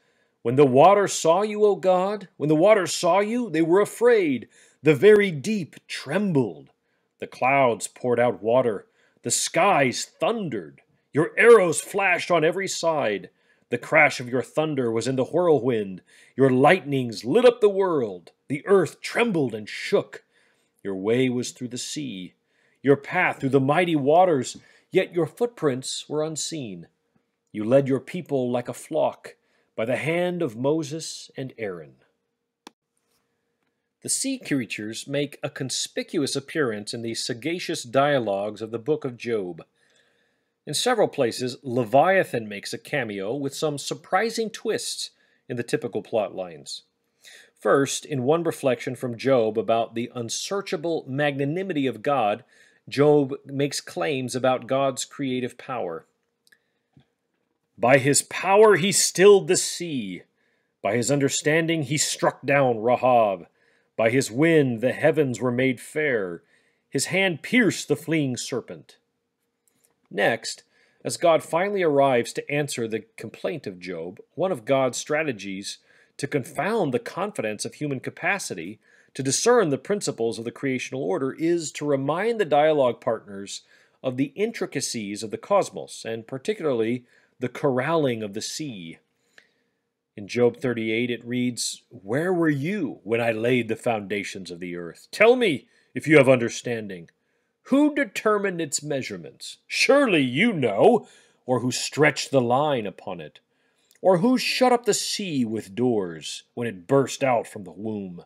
"When the waters saw you, O God, when the waters saw you, they were afraid. The very deep trembled. The clouds poured out water. The skies thundered. Your arrows flashed on every side. The crash of your thunder was in the whirlwind. Your lightnings lit up the world. The earth trembled and shook. Your way was through the sea, your path through the mighty waters, yet your footprints were unseen. You led your people like a flock by the hand of Moses and Aaron. The sea creatures make a conspicuous appearance in the sagacious dialogues of the book of Job. In several places, Leviathan makes a cameo with some surprising twists in the typical plot lines. First, in one reflection from Job about the unsearchable magnanimity of God, Job makes claims about God's creative power. By his power he stilled the sea. By his understanding he struck down Rahab. By his wind the heavens were made fair. His hand pierced the fleeing serpent. Next, as God finally arrives to answer the complaint of Job, one of God's strategies to confound the confidence of human capacity to discern the principles of the creational order is to remind the dialogue partners of the intricacies of the cosmos, and particularly the corralling of the sea. In Job 38 it reads, "Where were you when I laid the foundations of the earth? Tell me if you have understanding. Who determined its measurements? Surely you know, or who stretched the line upon it? Or who shut up the sea with doors when it burst out from the womb?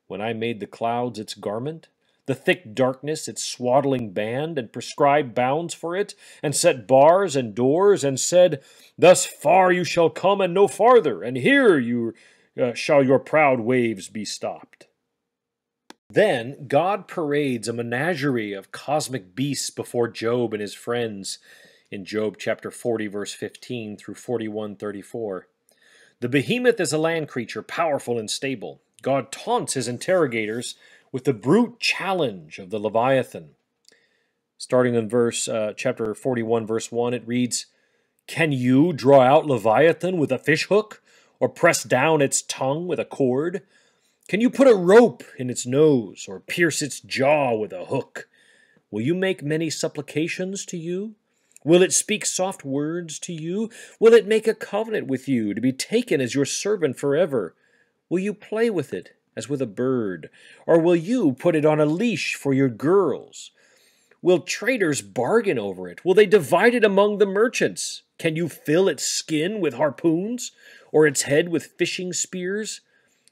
When I made the clouds its garment, the thick darkness its swaddling band, and prescribed bounds for it, and set bars and doors, and said, Thus far you shall come and no farther, and here shall your proud waves be stopped." Then God parades a menagerie of cosmic beasts before Job and his friends in Job chapter 40, verse 15 through 41:34. The behemoth is a land creature, powerful and stable. God taunts his interrogators with the brute challenge of the Leviathan. Starting in chapter 41, verse 1, it reads, "Can you draw out Leviathan with a fishhook, or press down its tongue with a cord? Can you put a rope in its nose, or pierce its jaw with a hook? Will you make many supplications to you? Will it speak soft words to you? Will it make a covenant with you to be taken as your servant forever? Will you play with it as with a bird? Or will you put it on a leash for your girls? Will traders bargain over it? Will they divide it among the merchants? Can you fill its skin with harpoons, or its head with fishing spears?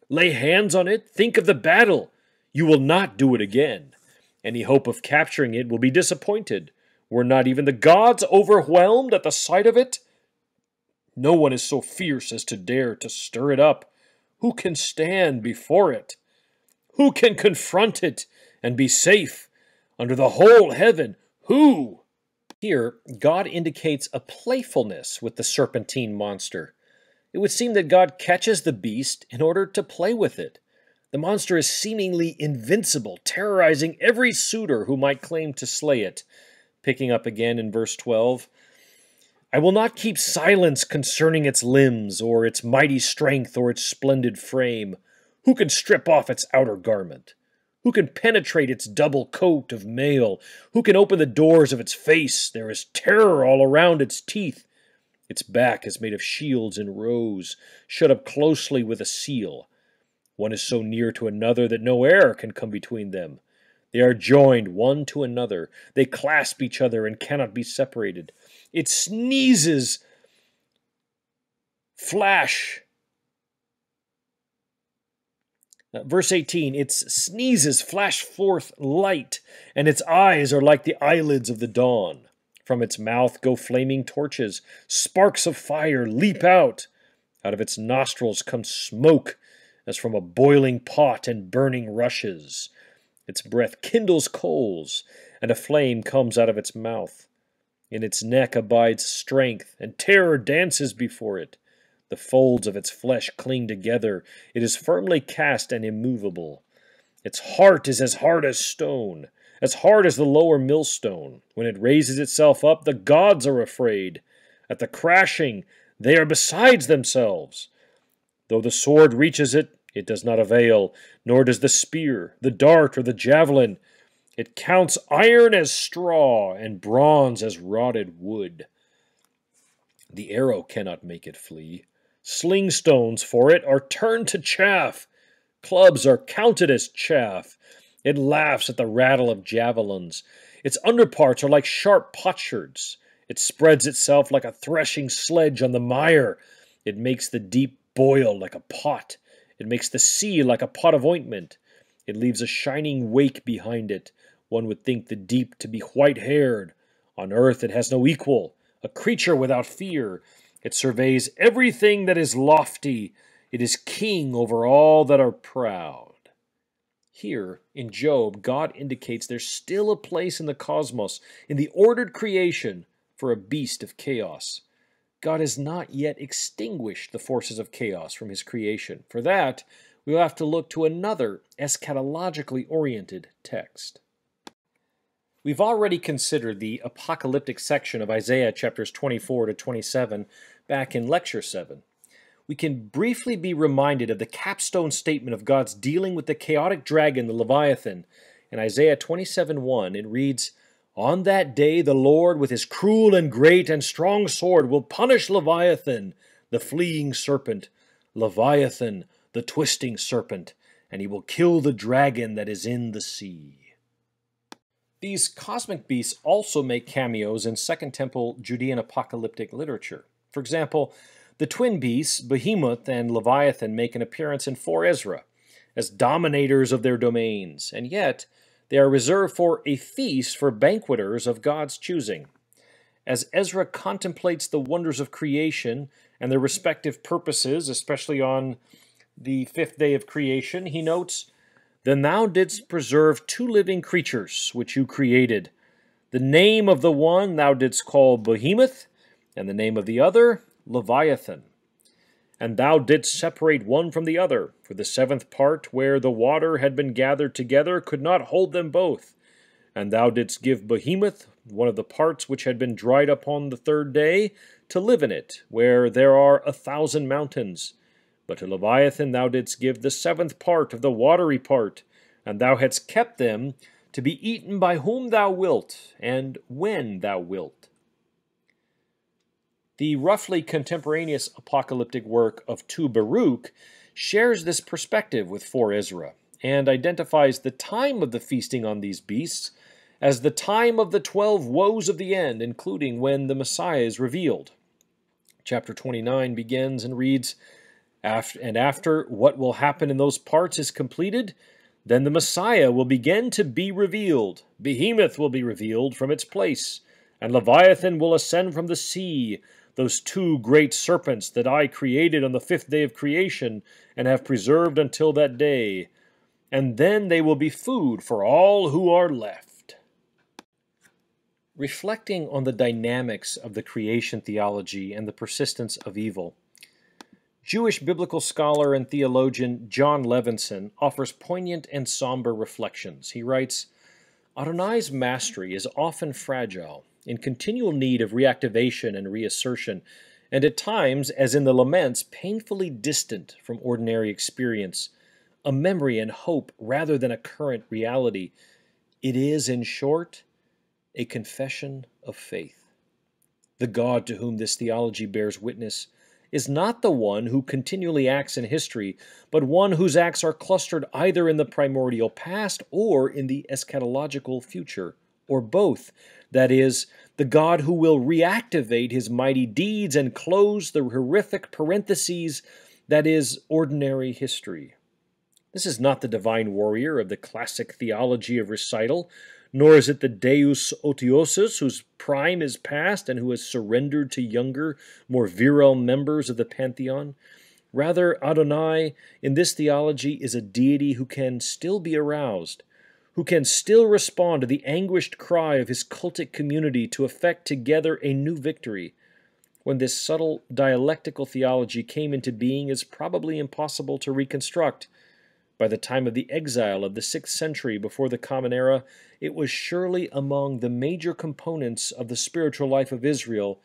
Lay hands on it, think of the battle. You will not do it again. Any hope of capturing it will be disappointed. Were not even the gods overwhelmed at the sight of it? No one is so fierce as to dare to stir it up. Who can stand before it? Who can confront it and be safe under the whole heaven? Who?" Here, God indicates a playfulness with the serpentine monster. It would seem that God catches the beast in order to play with it. The monster is seemingly invincible, terrorizing every suitor who might claim to slay it. Picking up again in verse 12, "I will not keep silence concerning its limbs, or its mighty strength, or its splendid frame. Who can strip off its outer garment? Who can penetrate its double coat of mail? Who can open the doors of its face? There is terror all around its teeth. Its back is made of shields in rows, shut up closely with a seal. One is so near to another that no air can come between them. They are joined one to another. They clasp each other and cannot be separated. It sneezes, flash." Verse 18, "Its sneezes flash forth light, and its eyes are like the eyelids of the dawn. From its mouth go flaming torches. Sparks of fire leap out. Out of its nostrils comes smoke, as from a boiling pot and burning rushes. Its breath kindles coals, and a flame comes out of its mouth. In its neck abides strength, and terror dances before it. The folds of its flesh cling together. It is firmly cast and immovable. Its heart is as hard as stone, as hard as the lower millstone. When it raises itself up, the gods are afraid. At the crashing, they are beside themselves. Though the sword reaches it, it does not avail, nor does the spear, the dart, or the javelin. It counts iron as straw, and bronze as rotted wood." The arrow cannot make it flee. Sling stones for it are turned to chaff. Clubs are counted as chaff. It laughs at the rattle of javelins. Its underparts are like sharp potsherds. It spreads itself like a threshing sledge on the mire. It makes the deep boil like a pot. It makes the sea like a pot of ointment. It leaves a shining wake behind it. One would think the deep to be white-haired. On earth it has no equal, a creature without fear. It surveys everything that is lofty. It is king over all that are proud. Here, in Job, God indicates there's still a place in the cosmos, in the ordered creation, for a beast of chaos. God has not yet extinguished the forces of chaos from his creation. For that, we'll have to look to another eschatologically oriented text. We've already considered the apocalyptic section of Isaiah chapters 24 to 27 back in Lecture 7. We can briefly be reminded of the capstone statement of God's dealing with the chaotic dragon, the Leviathan. In Isaiah 27:1, it reads, "On that day the Lord with his cruel and great and strong sword will punish Leviathan, the fleeing serpent, Leviathan, the twisting serpent, and he will kill the dragon that is in the sea." These cosmic beasts also make cameos in Second Temple Judean apocalyptic literature. For example, the twin beasts, Behemoth and Leviathan, make an appearance in 4 Ezra as dominators of their domains, and yet they are reserved for a feast for banqueters of God's choosing. As Ezra contemplates the wonders of creation and their respective purposes, especially on the 5th day of creation, he notes, "Then thou didst preserve 2 living creatures which you created. The name of the one thou didst call Behemoth, and the name of the other Leviathan. And thou didst separate one from the other, for the 7th part where the water had been gathered together could not hold them both. And thou didst give Behemoth one of the parts which had been dried up on the 3rd day, to live in it, where there are 1,000 mountains. But to Leviathan thou didst give the 7th part of the watery part, and thou hadst kept them to be eaten by whom thou wilt, and when thou wilt." The roughly contemporaneous apocalyptic work of 2 Baruch shares this perspective with 4 Ezra, and identifies the time of the feasting on these beasts as the time of the 12 woes of the end, including when the Messiah is revealed. Chapter 29 begins and reads, after what will happen in those parts is completed, then the Messiah will begin to be revealed. Behemoth will be revealed from its place, and Leviathan will ascend from the sea, those 2 great serpents that I created on the 5th day of creation and have preserved until that day. And then they will be food for all who are left." Reflecting on the dynamics of the creation theology and the persistence of evil, Jewish biblical scholar and theologian John Levinson offers poignant and somber reflections. He writes, "Adonai's mastery is often fragile, in continual need of reactivation and reassertion, and at times, as in the laments, painfully distant from ordinary experience, a memory and hope rather than a current reality. It is, in short, a confession of faith. The God to whom this theology bears witness is not the one who continually acts in history, but one whose acts are clustered either in the primordial past or in the eschatological future, or both. That is, the God who will reactivate his mighty deeds and close the horrific parentheses that is ordinary history. This is not the divine warrior of the classic theology of recital, nor is it the Deus Otiosus whose prime is past and who has surrendered to younger, more virile members of the pantheon. Rather, Adonai in this theology is a deity who can still be aroused, who can still respond to the anguished cry of his cultic community to effect together a new victory. When this subtle dialectical theology came into being is probably impossible to reconstruct. By the time of the exile of the 6th century before the Common Era, it was surely among the major components of the spiritual life of Israel,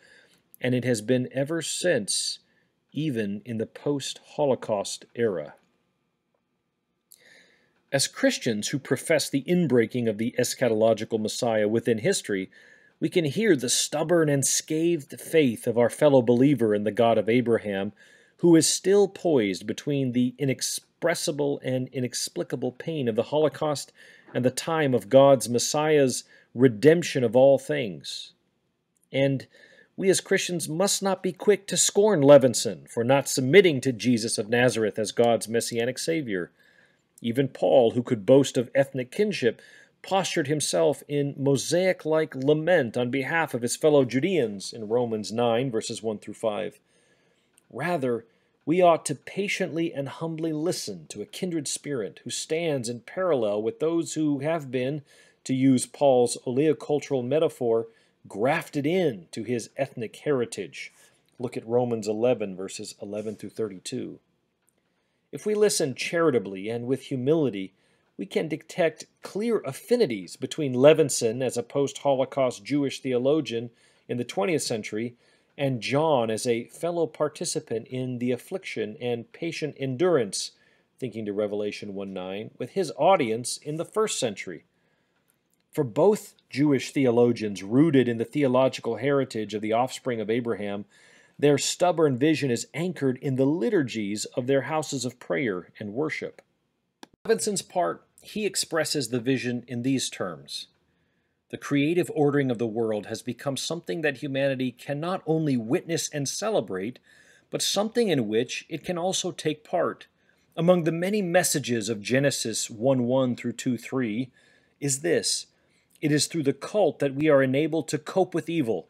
and it has been ever since, even in the post-Holocaust era. As Christians who profess the inbreaking of the eschatological Messiah within history, we can hear the stubborn and scathed faith of our fellow believer in the God of Abraham, who is still poised between the inexpressible and inexplicable pain of the Holocaust and the time of God's Messiah's redemption of all things. And we as Christians must not be quick to scorn Levinson for not submitting to Jesus of Nazareth as God's messianic Savior. Even Paul, who could boast of ethnic kinship, postured himself in mosaic-like lament on behalf of his fellow Judeans in Romans 9, verses 1 through 5. Rather, we ought to patiently and humbly listen to a kindred spirit who stands in parallel with those who have been, to use Paul's oleocultural metaphor, grafted in to his ethnic heritage. Look at Romans 11, verses 11 through 32. If we listen charitably and with humility, we can detect clear affinities between Levinson as a post-Holocaust Jewish theologian in the 20th century and John as a fellow participant in the affliction and patient endurance, thinking to Revelation 1:9, with his audience in the 1st century. For both Jewish theologians rooted in the theological heritage of the offspring of Abraham, their stubborn vision is anchored in the liturgies of their houses of prayer and worship. Levinson's part, he expresses the vision in these terms. The creative ordering of the world has become something that humanity can not only witness and celebrate, but something in which it can also take part. Among the many messages of Genesis 1:1 through 2:3 is this: it is through the cult that we are enabled to cope with evil,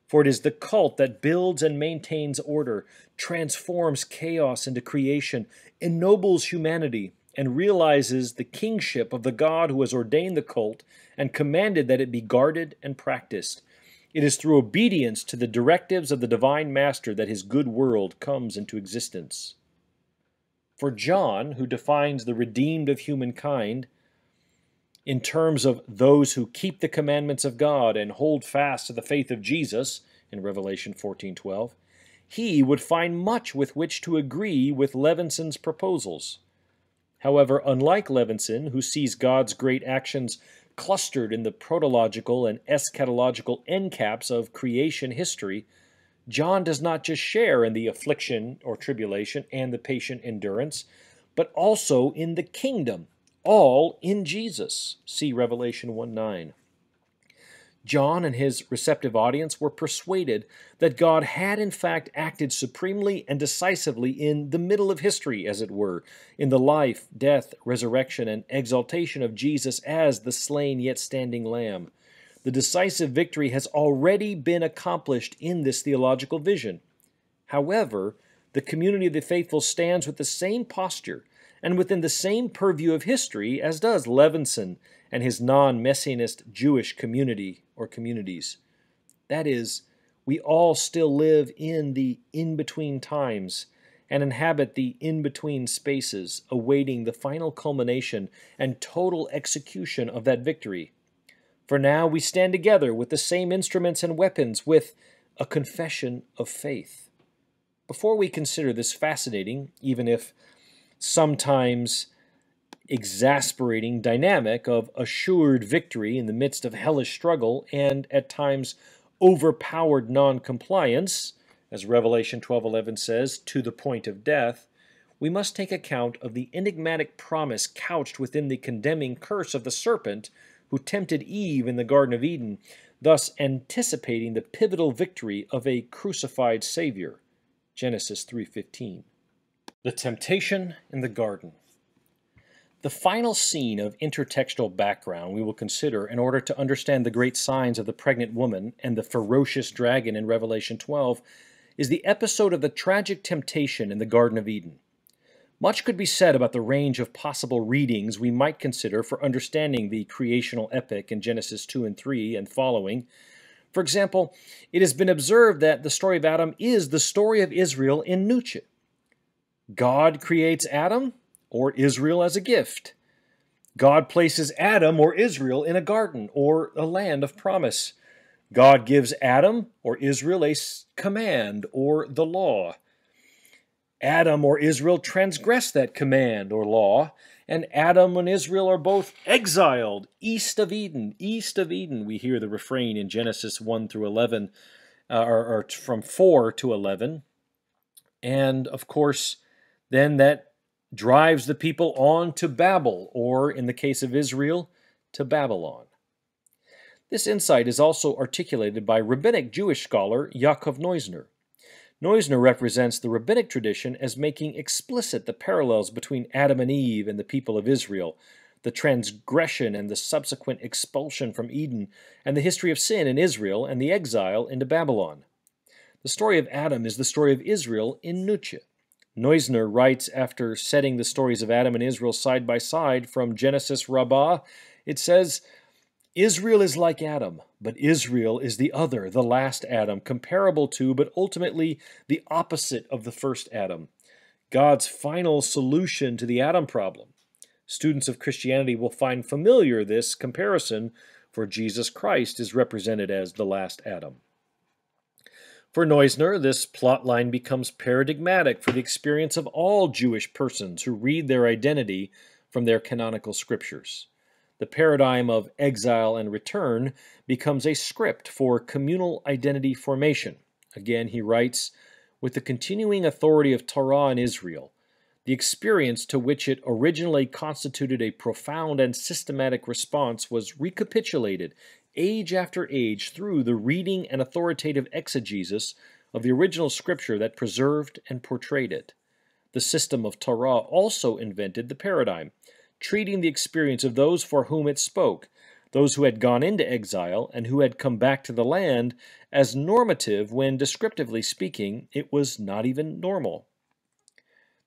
for it is the cult that builds and maintains order, transforms chaos into creation, ennobles humanity, and realizes the kingship of the God who has ordained the cult and commanded that it be guarded and practiced. It is through obedience to the directives of the divine master that his good world comes into existence. For John, who defines the redeemed of humankind in terms of those who keep the commandments of God and hold fast to the faith of Jesus, in Revelation 14:12, he would find much with which to agree with Levinson's proposals. However, unlike Levinson, who sees God's great actions clustered in the protological and eschatological end caps of creation history, John does not just share in the affliction or tribulation and the patient endurance, but also in the kingdom, all in Jesus. See Revelation 1:9. John and his receptive audience were persuaded that God had in fact acted supremely and decisively in the middle of history, as it were, in the life, death, resurrection, and exaltation of Jesus as the slain yet standing Lamb. The decisive victory has already been accomplished in this theological vision. However, the community of the faithful stands with the same posture and within the same purview of history as does Levinson and his non-Messianist Jewish community or communities. That is, we all still live in the in-between times and inhabit the in-between spaces, awaiting the final culmination and total execution of that victory. For now we stand together with the same instruments and weapons, with a confession of faith. Before we consider this fascinating, even if sometimes exasperating dynamic of assured victory in the midst of hellish struggle and, at times, overpowered non-compliance, as Revelation 12:11 says, to the point of death, we must take account of the enigmatic promise couched within the condemning curse of the serpent who tempted Eve in the Garden of Eden, thus anticipating the pivotal victory of a crucified Savior. Genesis 3:15. The temptation in the garden. The final scene of intertextual background we will consider in order to understand the great signs of the pregnant woman and the ferocious dragon in Revelation 12 is the episode of the tragic temptation in the Garden of Eden. Much could be said about the range of possible readings we might consider for understanding the creational epic in Genesis 2 and 3 and following. For example, it has been observed that the story of Adam is the story of Israel in Nuche. God creates Adam or Israel as a gift. God places Adam or Israel in a garden or a land of promise. God gives Adam or Israel a command or the law. Adam or Israel transgressed that command or law, and Adam and Israel are both exiled east of Eden. East of Eden, we hear the refrain in Genesis 1 through 11, or from 4 to 11. And of course, then that drives the people on to Babel, or in the case of Israel, to Babylon. This insight is also articulated by rabbinic Jewish scholar Yaakov Neusner. Neusner represents the rabbinic tradition as making explicit the parallels between Adam and Eve and the people of Israel, the transgression and the subsequent expulsion from Eden, and the history of sin in Israel and the exile into Babylon. The story of Adam is the story of Israel in Nuche. Neusner writes, after setting the stories of Adam and Israel side by side from Genesis Rabbah, it says, Israel is like Adam, but Israel is the other, the last Adam, comparable to, but ultimately the opposite of the first Adam. God's final solution to the Adam problem. Students of Christianity will find familiar this comparison, for Jesus Christ is represented as the last Adam. For Neusner, this plot line becomes paradigmatic for the experience of all Jewish persons who read their identity from their canonical scriptures. The paradigm of exile and return becomes a script for communal identity formation. Again, he writes, with the continuing authority of Torah in Israel, the experience to which it originally constituted a profound and systematic response was recapitulated age after age through the reading and authoritative exegesis of the original scripture that preserved and portrayed it. The system of Torah also invented the paradigm, treating the experience of those for whom it spoke, those who had gone into exile and who had come back to the land, as normative when, descriptively speaking, it was not even normal.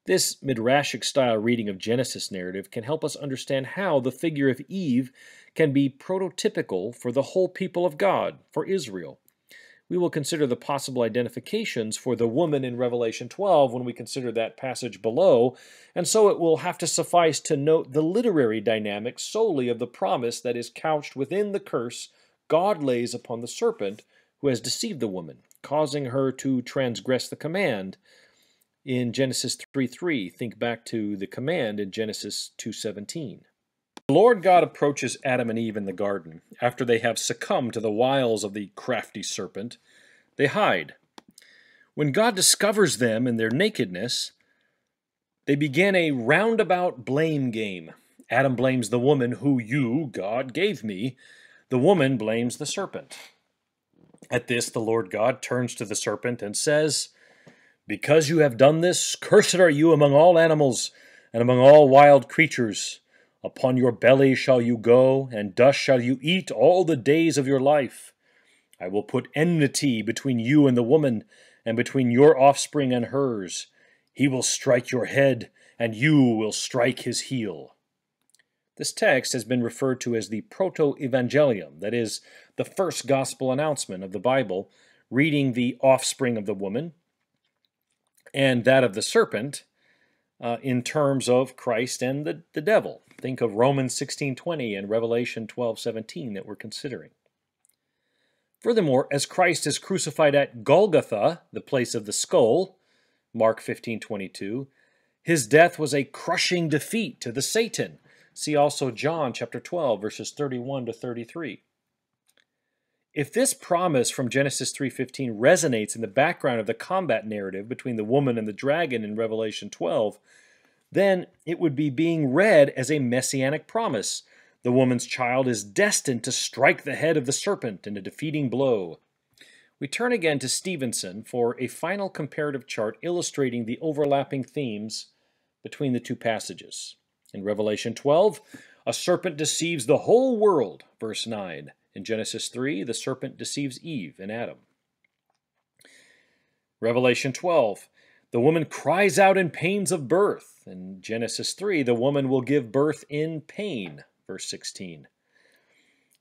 This midrashic-style reading of Genesis narrative can help us understand how the figure of Eve can be prototypical for the whole people of God, for Israel. We will consider the possible identifications for the woman in Revelation 12 when we consider that passage below, and so it will have to suffice to note the literary dynamic solely of the promise that is couched within the curse God lays upon the serpent who has deceived the woman, causing her to transgress the command. In Genesis 3:3, think back to the command in Genesis 2:17. The Lord God approaches Adam and Eve in the garden. After they have succumbed to the wiles of the crafty serpent, they hide. When God discovers them in their nakedness, they begin a roundabout blame game. Adam blames the woman who you, God, gave me. The woman blames the serpent. At this, the Lord God turns to the serpent and says, "Because you have done this, cursed are you among all animals and among all wild creatures. Upon your belly shall you go, and dust shall you eat all the days of your life. I will put enmity between you and the woman, and between your offspring and hers. He will strike your head, and you will strike his heel." This text has been referred to as the proto-evangelium, that is, the first gospel announcement of the Bible, reading the offspring of the woman and that of the serpent in terms of Christ and the devil. Think of Romans 16:20 and Revelation 12:17 that we're considering. Furthermore, as Christ is crucified at Golgotha, the place of the skull, Mark 15:22, his death was a crushing defeat to the Satan. See also John chapter 12, verses 31 to 33. If this promise from Genesis 3:15 resonates in the background of the combat narrative between the woman and the dragon in Revelation 12, then it would be being read as a messianic promise. The woman's child is destined to strike the head of the serpent in a defeating blow. We turn again to Stevenson for a final comparative chart illustrating the overlapping themes between the two passages. In Revelation 12, a serpent deceives the whole world, verse 9. In Genesis 3, the serpent deceives Eve and Adam. Revelation 12, the woman cries out in pains of birth. In Genesis 3, the woman will give birth in pain, verse 16.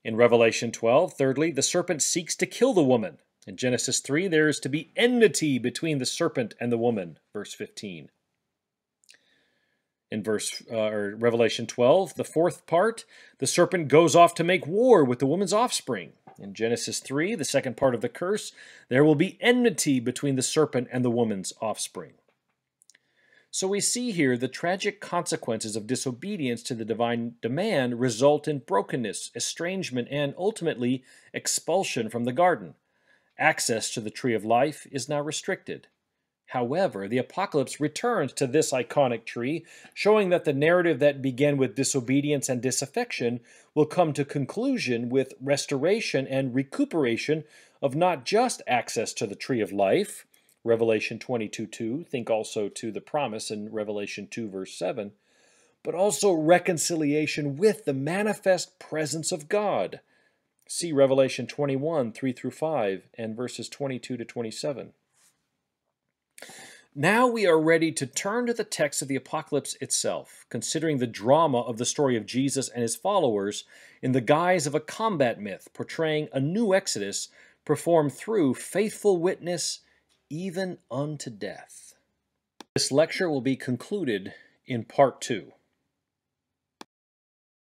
In Revelation 12, thirdly, the serpent seeks to kill the woman. In Genesis 3, there is to be enmity between the serpent and the woman, verse 15. In Revelation 12, the fourth part, the serpent goes off to make war with the woman's offspring. In Genesis 3, the second part of the curse, there will be enmity between the serpent and the woman's offspring. So we see here the tragic consequences of disobedience to the divine demand result in brokenness, estrangement, and ultimately expulsion from the garden. Access to the tree of life is now restricted. However, the apocalypse returns to this iconic tree, showing that the narrative that began with disobedience and disaffection will come to conclusion with restoration and recuperation of not just access to the tree of life, Revelation 22:2, think also to the promise in Revelation 2 verse 7, but also reconciliation with the manifest presence of God. See Revelation 21, 3 through 5, and verses 22 to 27. Now we are ready to turn to the text of the Apocalypse itself, considering the drama of the story of Jesus and his followers in the guise of a combat myth portraying a new Exodus performed through faithful witness even unto death. This lecture will be concluded in part 2.